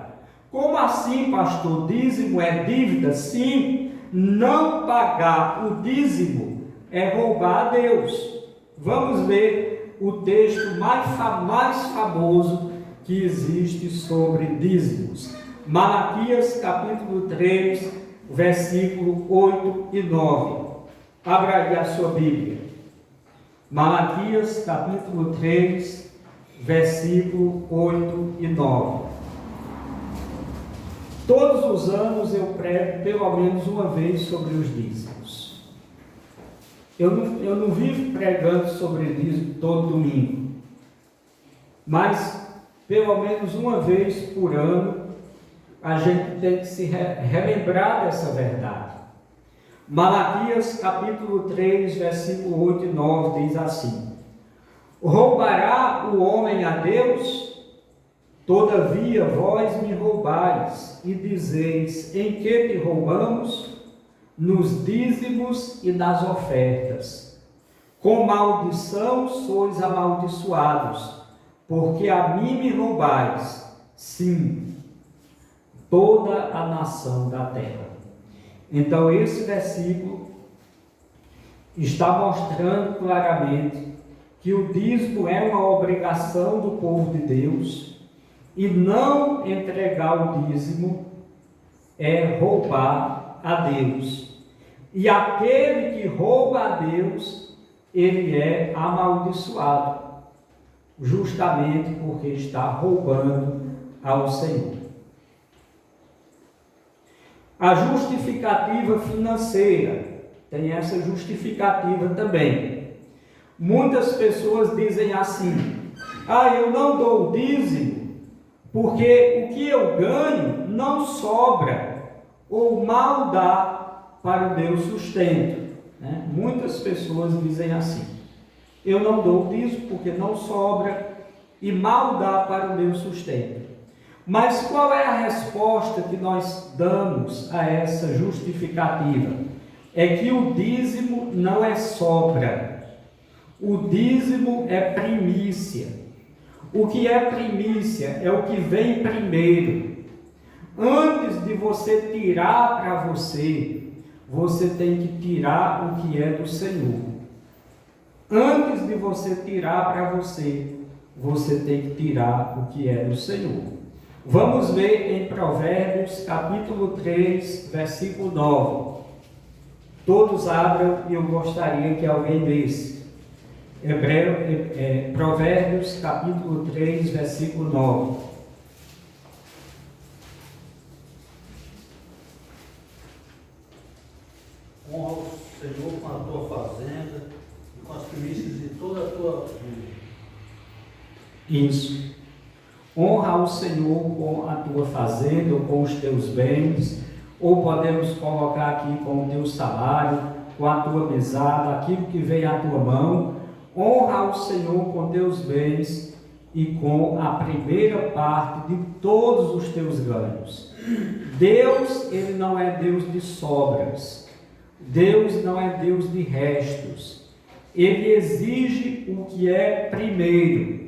Como assim, pastor? Dízimo é dívida? Sim, não pagar o dízimo é roubar a Deus. Vamos ver o texto mais famoso que existe sobre dízimos. Malaquias capítulo 3, versículo 8 e 9. Abra aí a sua Bíblia. Malaquias capítulo 3, versículo 8 e 9. Todos os anos eu prego pelo menos uma vez sobre os dízimos. Eu não vivo pregando sobre dízimo todo domingo. mas pelo menos uma vez por ano a gente tem que se relembrar dessa verdade. Malaquias capítulo 3, versículo 8 e 9 diz assim: roubará o homem a Deus? Todavia vós me roubais, e dizeis: em que te roubamos? Nos dízimos e nas ofertas. Com maldição sois amaldiçoados, porque a mim me roubais, sim, toda a nação da terra. Então esse versículo está mostrando claramente que o dízimo é uma obrigação do povo de Deus, e não entregar o dízimo é roubar a Deus. E aquele que rouba a Deus, ele é amaldiçoado, justamente porque está roubando ao Senhor. A justificativa financeira, tem essa justificativa também. Muitas pessoas dizem assim: eu não dou o dízimo porque o que eu ganho não sobra ou mal dá para o meu sustento. Muitas pessoas dizem assim: eu não dou o dízimo porque não sobra e mal dá para o meu sustento. Mas qual é a resposta que nós damos a essa justificativa? É que o dízimo não é sobra, o dízimo é primícia. O que é primícia? É o que vem primeiro. Antes de você tirar para você, você tem que tirar o que é do Senhor. Antes de você tirar para você, você tem que tirar o que é do Senhor. Vamos ver em Provérbios capítulo 3, versículo 9. Todos abram e eu gostaria que alguém lesse. Provérbios capítulo 3, versículo 9. Honra o Senhor com a tua fazenda e com as primícias de toda a tua vida. Isso. Honra o Senhor com a tua fazenda ou com os teus bens, ou podemos colocar aqui com o teu salário, com a tua mesada, aquilo que vem à tua mão. Honra o Senhor com teus bens e com a primeira parte de todos os teus ganhos. Deus, Ele não é Deus de sobras. Deus não é Deus de restos. Ele exige o que é primeiro.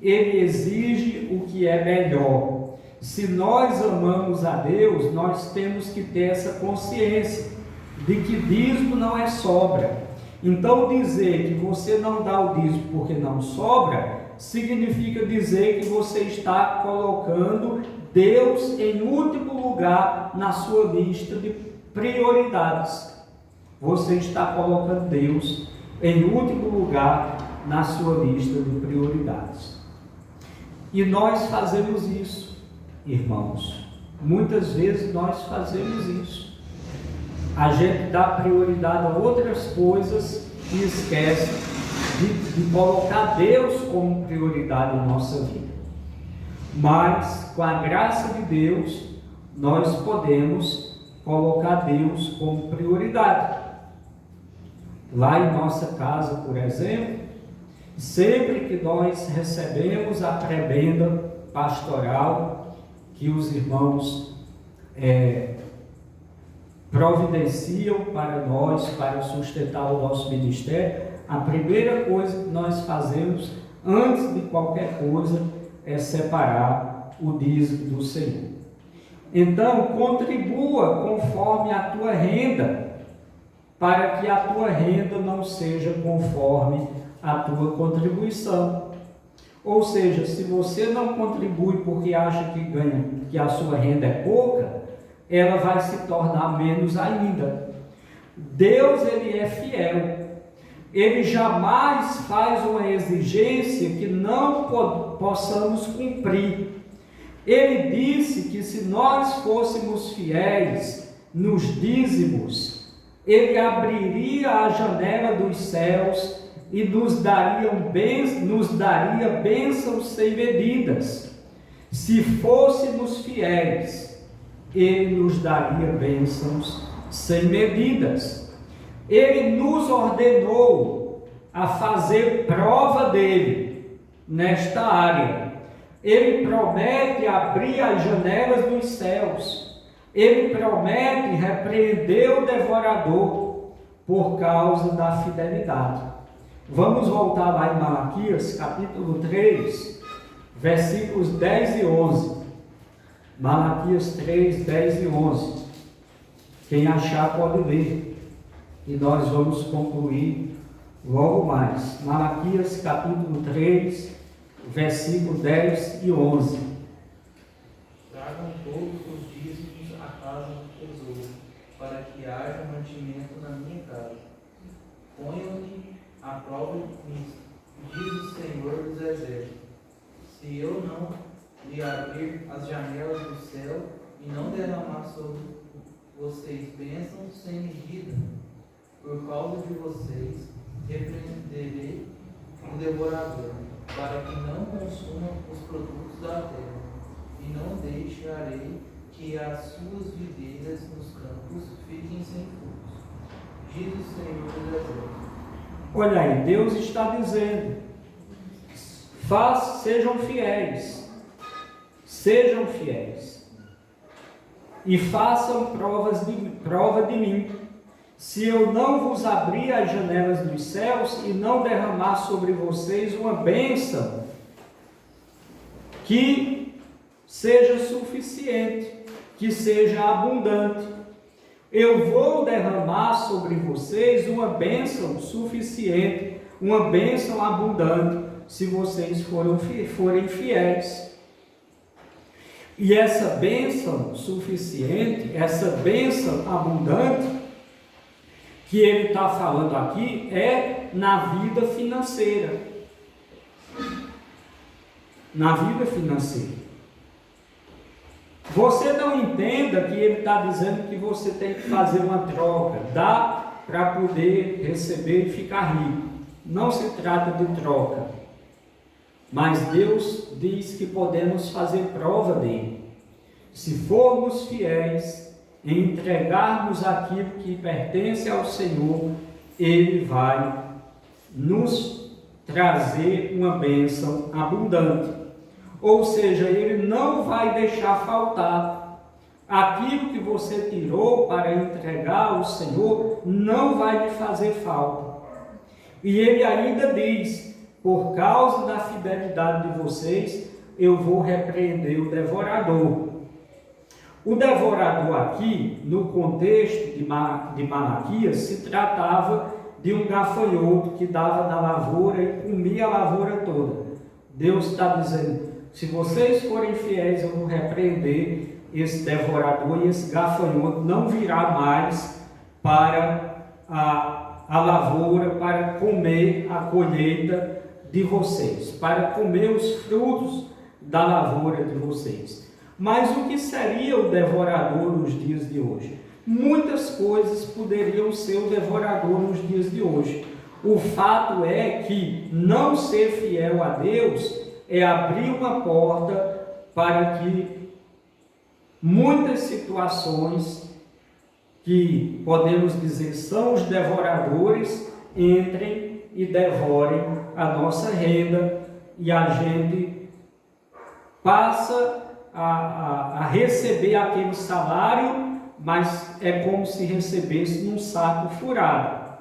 Ele exige o que é melhor. Se nós amamos a Deus, nós temos que ter essa consciência de que dízimo não é sobra. Então dizer que você não dá o dízimo porque não sobra, significa dizer que você está colocando Deus em último lugar na sua lista de prioridades. Você está colocando Deus em último lugar na sua lista de prioridades. E nós fazemos isso, irmãos. Muitas vezes nós fazemos isso. A gente dá prioridade a outras coisas e esquece de colocar Deus como prioridade na nossa vida. Mas, com a graça de Deus, nós podemos colocar Deus como prioridade. Lá em nossa casa, por exemplo, sempre que nós recebemos a prebenda pastoral que os irmãos providenciam para nós, para sustentar o nosso ministério, a primeira coisa que nós fazemos, antes de qualquer coisa, é separar o dízimo do Senhor. Então, contribua conforme a tua renda, para que a tua renda não seja conforme a tua contribuição. Ou seja, se você não contribui porque acha que a sua renda é pouca, ela vai se tornar menos ainda. Deus, Ele é fiel. Ele jamais faz uma exigência que não possamos cumprir. Ele disse que se nós fôssemos fiéis nos dízimos, Ele abriria a janela dos céus e nos daria bênçãos sem medidas. Se fôssemos fiéis, Ele nos daria bênçãos sem medidas. Ele nos ordenou a fazer prova dele nesta área. Ele promete abrir as janelas dos céus. Ele promete repreender o devorador por causa da fidelidade. Vamos voltar lá em Malaquias, capítulo 3, versículos 10 e 11. Malaquias 3, 10 e 11. Quem achar pode ler. E nós vamos concluir logo mais. Malaquias capítulo 3, versículo 10 e 11. Tragam todos os dízimos à casa do tesouro, para que haja mantimento na minha casa. Ponham-me à prova nisso, diz o Senhor dos Exércitos. Se eu não lhe abrir as janelas do céu e não derramar sobre vocês bênçãos sem medida, por causa de vocês, repreenderei o devorador, para que não consuma os produtos da terra, e não deixarei que as suas videiras nos campos fiquem sem frutos, diz o Senhor dos Exércitos. Olha aí, Deus está dizendo: sejam fiéis, e façam prova de mim. Se eu não vos abrir as janelas dos céus e não derramar sobre vocês uma bênção que seja suficiente, que seja abundante, eu vou derramar sobre vocês uma bênção suficiente, uma bênção abundante, se vocês forem fiéis. E essa bênção suficiente, essa bênção abundante, que ele está falando aqui, é na vida financeira. Na vida financeira. Você não entenda que ele está dizendo que você tem que fazer uma troca, dá para poder receber e ficar rico. Não se trata de troca. Mas Deus diz que podemos fazer prova dele. Se formos fiéis em entregarmos aquilo que pertence ao Senhor, Ele vai nos trazer uma bênção abundante. Ou seja, Ele não vai deixar faltar. Aquilo que você tirou para entregar ao Senhor não vai lhe fazer falta. E Ele ainda diz: por causa da fidelidade de vocês, eu vou repreender o devorador. O devorador aqui, no contexto de Malaquias, se tratava de um gafanhoto que dava na lavoura e comia a lavoura toda. Deus está dizendo: se vocês forem fiéis, eu vou repreender esse devorador e esse gafanhoto não virá mais para a lavoura, para comer a colheita de vocês, para comer os frutos da lavoura de vocês. Mas o que seria o devorador nos dias de hoje? Muitas coisas poderiam ser o devorador nos dias de hoje. O fato é que não ser fiel a Deus é abrir uma porta para que muitas situações que podemos dizer são os devoradores entrem e devorem a nossa renda e a gente passa a receber aquele salário, mas é como se recebesse num saco furado.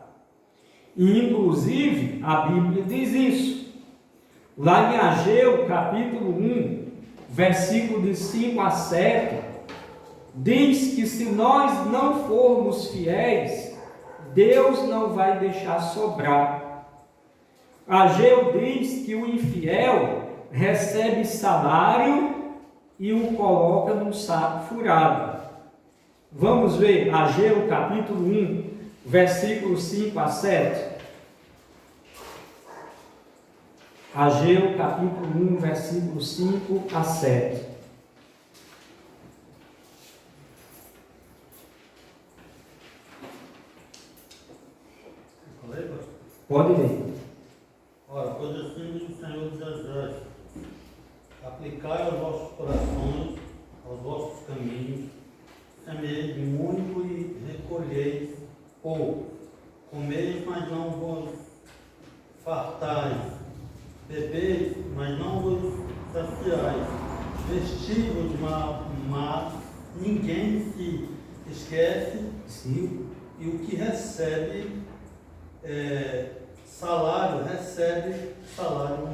E inclusive a Bíblia diz isso. Lá em Ageu, capítulo 1, versículo de 5 a 7, diz que se nós não formos fiéis, Deus não vai deixar sobrar. Ageu diz que o infiel recebe salário e o coloca num saco furado. Vamos ver Ageu capítulo 1, versículos 5 a 7. Ageu capítulo 1, versículos 5 a 7. Pode ler. Ora, pois assim diz o Senhor dos Exércitos: aplicai aos vossos corações, aos vossos caminhos, semeis muito e recolheis pouco, comeis, mas não vos fartais, bebeis, mas não vos saciais, vestivos, mas ninguém se esquece, e o que recebe salário, recebe salário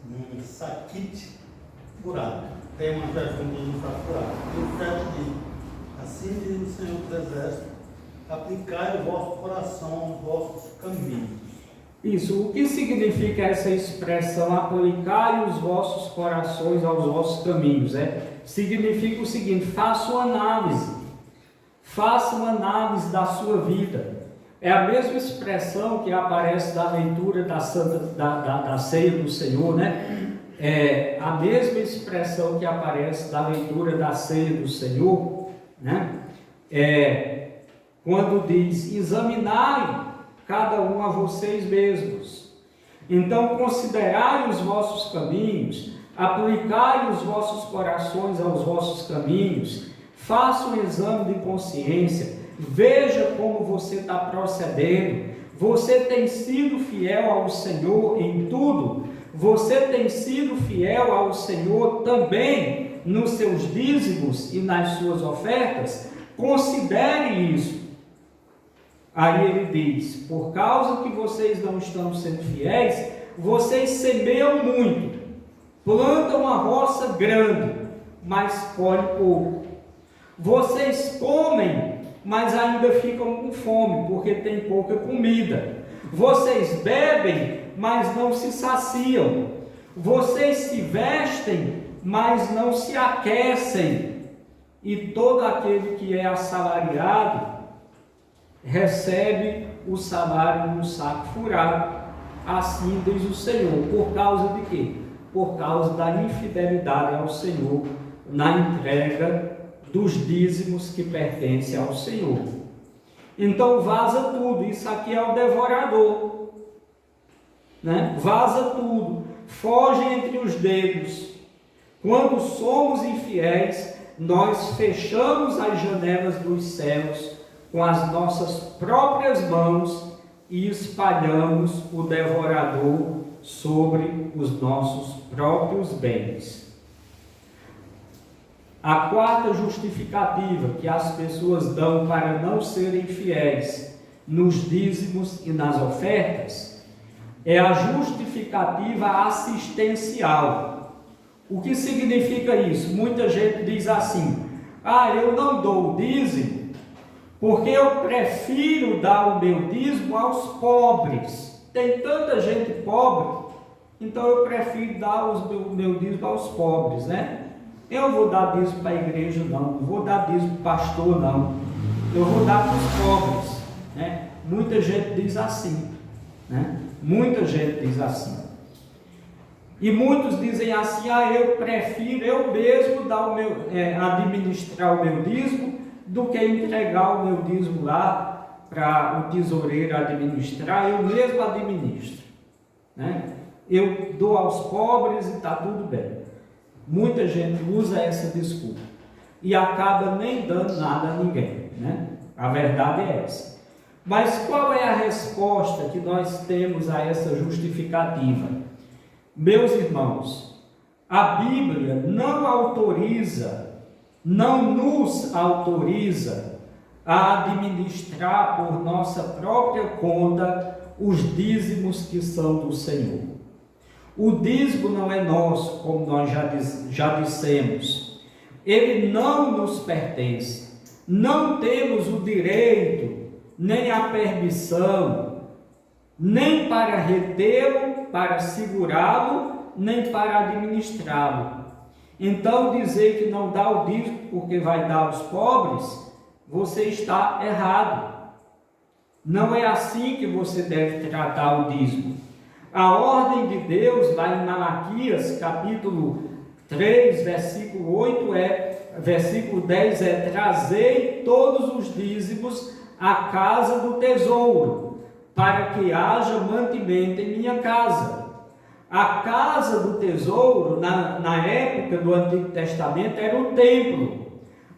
num saquite furado. Tem uma versão que não está furado. E o 7 diz: assim diz o Senhor dos Exércitos: aplicai o vosso coração aos vossos caminhos. Isso, o que significa essa expressão, aplicai os vossos corações aos vossos caminhos? Significa o seguinte: faça uma análise da sua vida. É a mesma expressão que aparece na leitura da ceia do Senhor, né? É a mesma expressão que aparece na leitura da ceia do Senhor, né? Quando diz: examinai cada um a vocês mesmos. Então, considerai os vossos caminhos, aplicai os vossos corações aos vossos caminhos, faça um exame de consciência, veja como você está procedendo. Você tem sido fiel ao Senhor em tudo? Você tem sido fiel ao Senhor também nos seus dízimos e nas suas ofertas? Considere isso. Aí ele diz: por causa que vocês não estão sendo fiéis, vocês semeiam muito, plantam uma roça grande, mas colhem pouco. Vocês comem, mas ainda ficam com fome, porque tem pouca comida. Vocês bebem, mas não se saciam. Vocês se vestem, mas não se aquecem. E todo aquele que é assalariado recebe o salário no saco furado. Assim diz o Senhor. Por causa de quê? Por causa da infidelidade ao Senhor na entrega dos dízimos que pertencem ao Senhor. Então vaza tudo. Isso aqui é o devorador, né? Vaza tudo, foge entre os dedos. Quando somos infiéis, nós fechamos as janelas dos céus com as nossas próprias mãos e espalhamos o devorador sobre os nossos próprios bens. A quarta justificativa que as pessoas dão para não serem fiéis nos dízimos e nas ofertas é a justificativa assistencial. O que significa isso? Muita gente diz assim: eu não dou o dízimo porque eu prefiro dar o meu dízimo aos pobres. Tem tanta gente pobre, então eu prefiro dar o meu dízimo aos pobres, né? Eu vou dar dízimo para a igreja, não vou dar dízimo para o pastor, não. Eu vou dar para os pobres, né? Muita gente diz assim, né? Muita gente diz assim. E muitos dizem assim: eu prefiro eu mesmo dar administrar o meu dízimo do que entregar o meu dízimo lá para o tesoureiro administrar. Eu mesmo administro, né? Eu dou aos pobres e está tudo bem. Muita gente usa essa desculpa e acaba nem dando nada a ninguém, né? A verdade é essa. Mas qual é a resposta que nós temos a essa justificativa? Meus irmãos, a Bíblia não nos autoriza a administrar por nossa própria conta os dízimos que são do Senhor. O dízimo não é nosso, como nós já dissemos. Ele não nos pertence. Não temos o direito, nem a permissão, nem para retê-lo, para segurá-lo, nem para administrá-lo. Então, dizer que não dá o dízimo porque vai dar aos pobres, você está errado. Não é assim que você deve tratar o dízimo. A ordem de Deus, lá em Malaquias, capítulo 3, versículo 10 trazei todos os dízimos à casa do tesouro, para que haja mantimento em minha casa. A casa do tesouro, na época do Antigo Testamento, era o templo.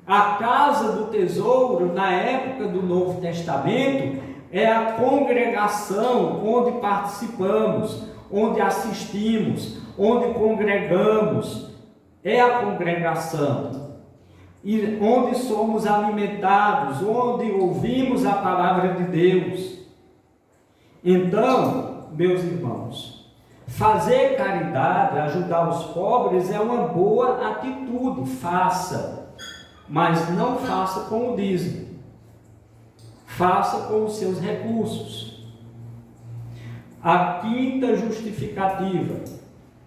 A casa do tesouro, na época do Novo Testamento, é a congregação onde participamos, onde assistimos, onde congregamos. É a congregação. E onde somos alimentados, onde ouvimos a palavra de Deus. Então, meus irmãos, fazer caridade, ajudar os pobres é uma boa atitude, faça, mas não faça com o dízimo, faça com os seus recursos. A quinta justificativa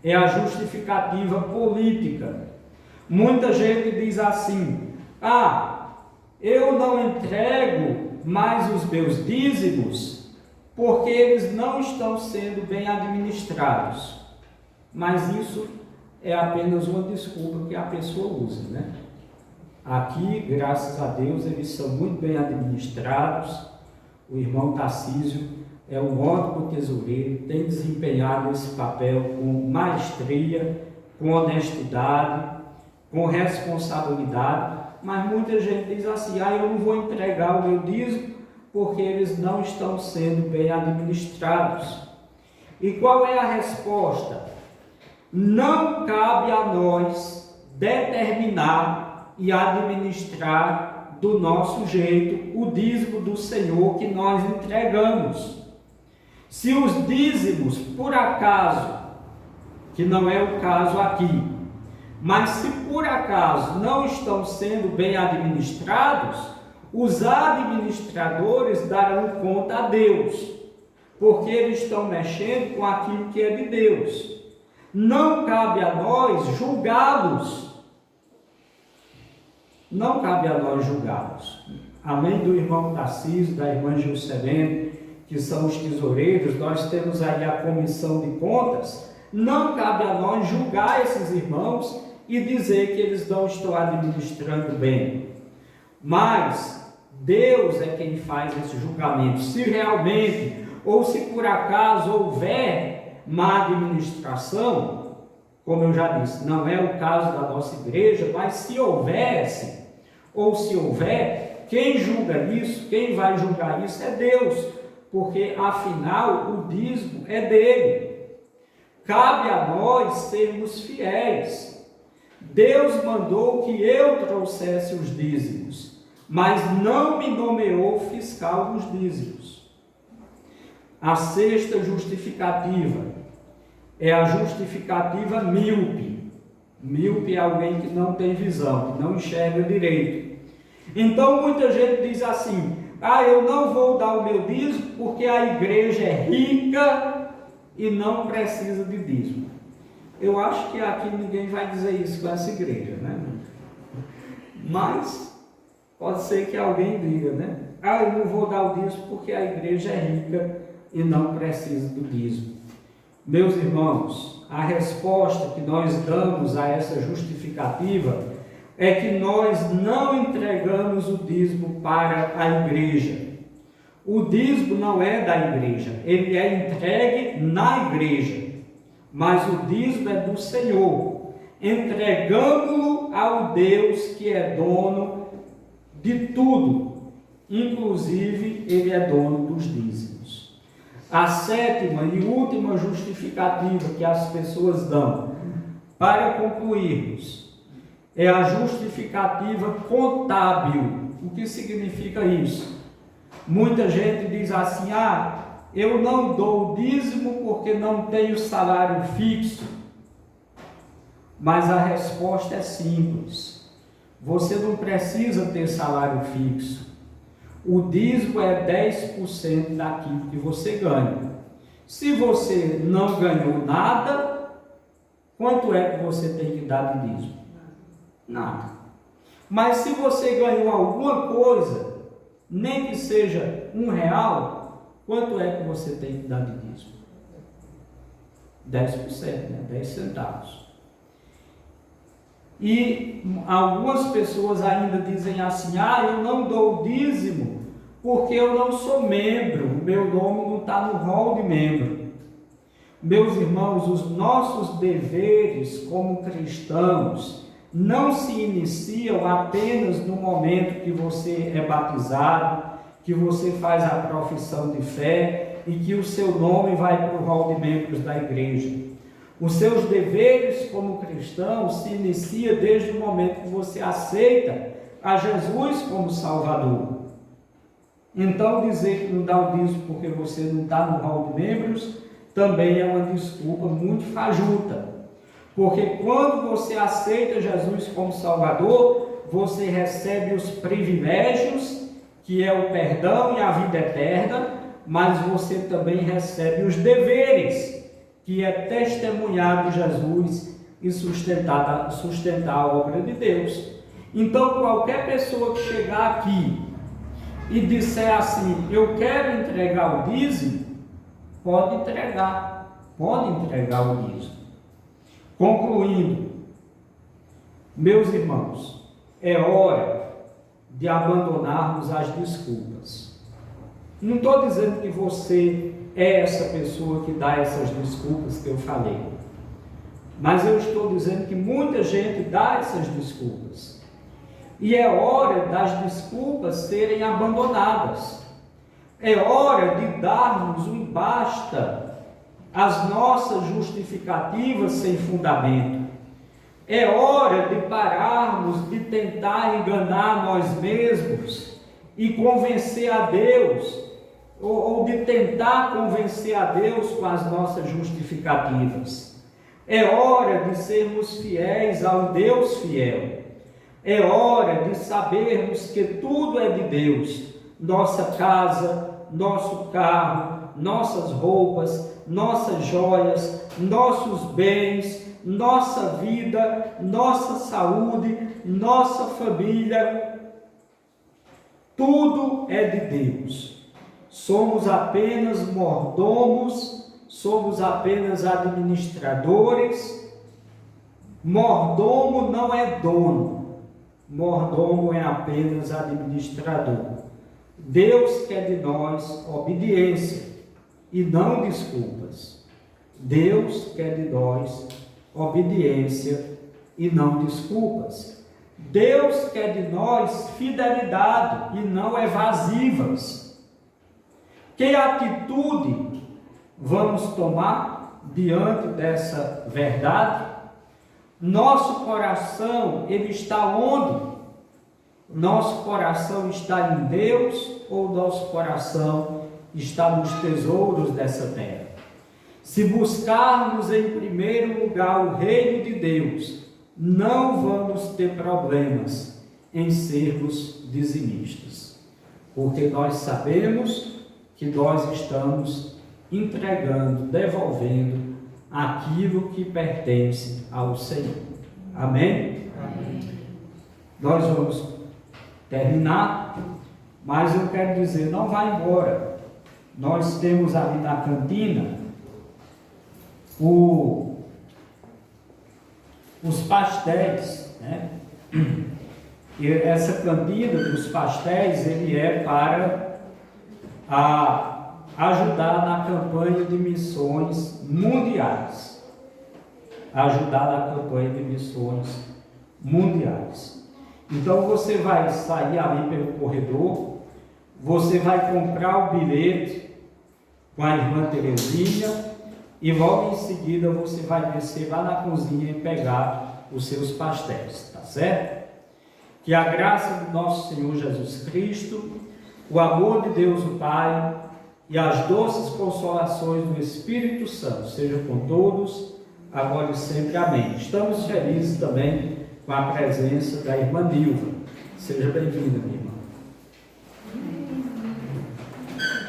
é a justificativa política. Muita gente diz assim: eu não entrego mais os meus dízimos porque eles não estão sendo bem administrados. Mas isso é apenas uma desculpa que a pessoa usa, né? Aqui, graças a Deus, eles são muito bem administrados. O irmão Tarcísio é um ótimo tesoureiro, tem desempenhado esse papel com maestria, com honestidade, com responsabilidade. Mas muita gente diz assim: eu não vou entregar o meu dízimo porque eles não estão sendo bem administrados. E qual é a resposta? Não cabe a nós determinar e administrar do nosso jeito o dízimo do Senhor que nós entregamos. Se os dízimos, por acaso, que não é o caso aqui, mas se por acaso não estão sendo bem administrados, os administradores darão conta a Deus, porque eles estão mexendo com aquilo que é de Deus. Não cabe a nós julgá-los. Não cabe a nós julgá-los. Além do irmão Tarcísio, da irmã Gilcelene, que são os tesoureiros, nós temos aí a comissão de contas. Não cabe a nós julgar esses irmãos e dizer que eles não estão administrando bem. Mas Deus é quem faz esse julgamento. Se realmente, ou se por acaso houver má administração, como eu já disse, não é o caso da nossa igreja, mas se houvesse, ou se houver, quem julga isso, quem vai julgar isso é Deus, porque afinal o dízimo é dele. Cabe a nós sermos fiéis. Deus mandou que eu trouxesse os dízimos, mas não me nomeou fiscal dos dízimos. A sexta justificativa é a justificativa míope. Míope é alguém que não tem visão, que não enxerga direito. Então muita gente diz assim: eu não vou dar o meu dízimo porque a igreja é rica e não precisa de dízimo. Eu acho que aqui ninguém vai dizer isso com essa igreja, né? Mas pode ser que alguém diga, né? Eu não vou dar o dízimo porque a igreja é rica e não precisa do dízimo. Meus irmãos, a resposta que nós damos a essa justificativa é que nós não entregamos o dízimo para a igreja. O dízimo não é da igreja, ele é entregue na igreja, mas o dízimo é do Senhor. Entregamos-lo ao Deus que é dono de tudo, inclusive ele é dono dos dízimos. A sétima e última justificativa que as pessoas dão, para concluirmos, é a justificativa contábil. O que significa isso? Muita gente diz assim: eu não dou o dízimo porque não tenho salário fixo. Mas a resposta é simples. Você não precisa ter salário fixo. O dízimo é 10% daquilo que você ganha. Se você não ganhou nada, quanto é que você tem que dar de dízimo? Nada. Mas se você ganhou alguma coisa, nem que seja R$1, quanto é que você tem que dar de dízimo? 10%, né? 10 centavos. E algumas pessoas ainda dizem assim: eu não dou o dízimo porque eu não sou membro, o meu nome não está no rol de membro. Meus irmãos, os nossos deveres como cristãos não se iniciam apenas no momento que você é batizado, que você faz a profissão de fé e que o seu nome vai para o rol de membros da igreja. Os seus deveres como cristão se iniciam desde o momento que você aceita a Jesus como Salvador. Então dizer que não dá o dízimo porque você não está no rol de membros também é uma desculpa muito fajuta. Porque quando você aceita Jesus como Salvador, você recebe os privilégios, que é o perdão e a vida eterna, mas você também recebe os deveres, que é testemunhar de Jesus e sustentar a obra de Deus. Então, qualquer pessoa que chegar aqui e disser assim, eu quero entregar o dízimo, pode entregar o dízimo. Concluindo, meus irmãos, é hora de abandonarmos as desculpas. Não estou dizendo que você é essa pessoa que dá essas desculpas que eu falei, mas eu estou dizendo que muita gente dá essas desculpas. E é hora das desculpas serem abandonadas. É hora de darmos um basta às nossas justificativas sem fundamento. É hora de pararmos de tentar enganar nós mesmos e convencer a Deus, ou de tentar convencer a Deus com as nossas justificativas. É hora de sermos fiéis ao Deus fiel. É hora de sabermos que tudo é de Deus. Nossa casa, nosso carro, nossas roupas, nossas joias, nossos bens, nossa vida, nossa saúde, nossa família, tudo é de Deus. Somos apenas mordomos, somos apenas administradores. Mordomo não é dono, mordomo é apenas administrador. Deus quer de nós obediência e não desculpas. Deus quer de nós obediência e não desculpas. Deus quer de nós fidelidade e não evasivas. Que atitude vamos tomar diante dessa verdade? Nosso coração, ele está onde? Nosso coração está em Deus ou nosso coração está nos tesouros dessa terra? Se buscarmos em primeiro lugar o reino de Deus, não vamos ter problemas em sermos dizimistas, porque nós sabemos que nós estamos entregando, devolvendo aquilo que pertence ao Senhor. Amém? Amém. Nós vamos terminar, mas eu quero dizer, não vá embora. Nós temos ali na cantina os pastéis, né? E essa cantina dos pastéis, ele é para ajudar na campanha de missões mundiais. Ajudar na campanha de missões mundiais. Então você vai sair ali pelo corredor, você vai comprar o bilhete com a irmã Terezinha e logo em seguida você vai descer lá na cozinha e pegar os seus pastéis, tá certo? Que a graça do nosso Senhor Jesus Cristo, o amor de Deus o Pai e as doces consolações do Espírito Santo sejam com todos, agora e sempre. Amém. Estamos felizes também com a presença da irmã Nilva. Seja bem-vinda, minha irmã.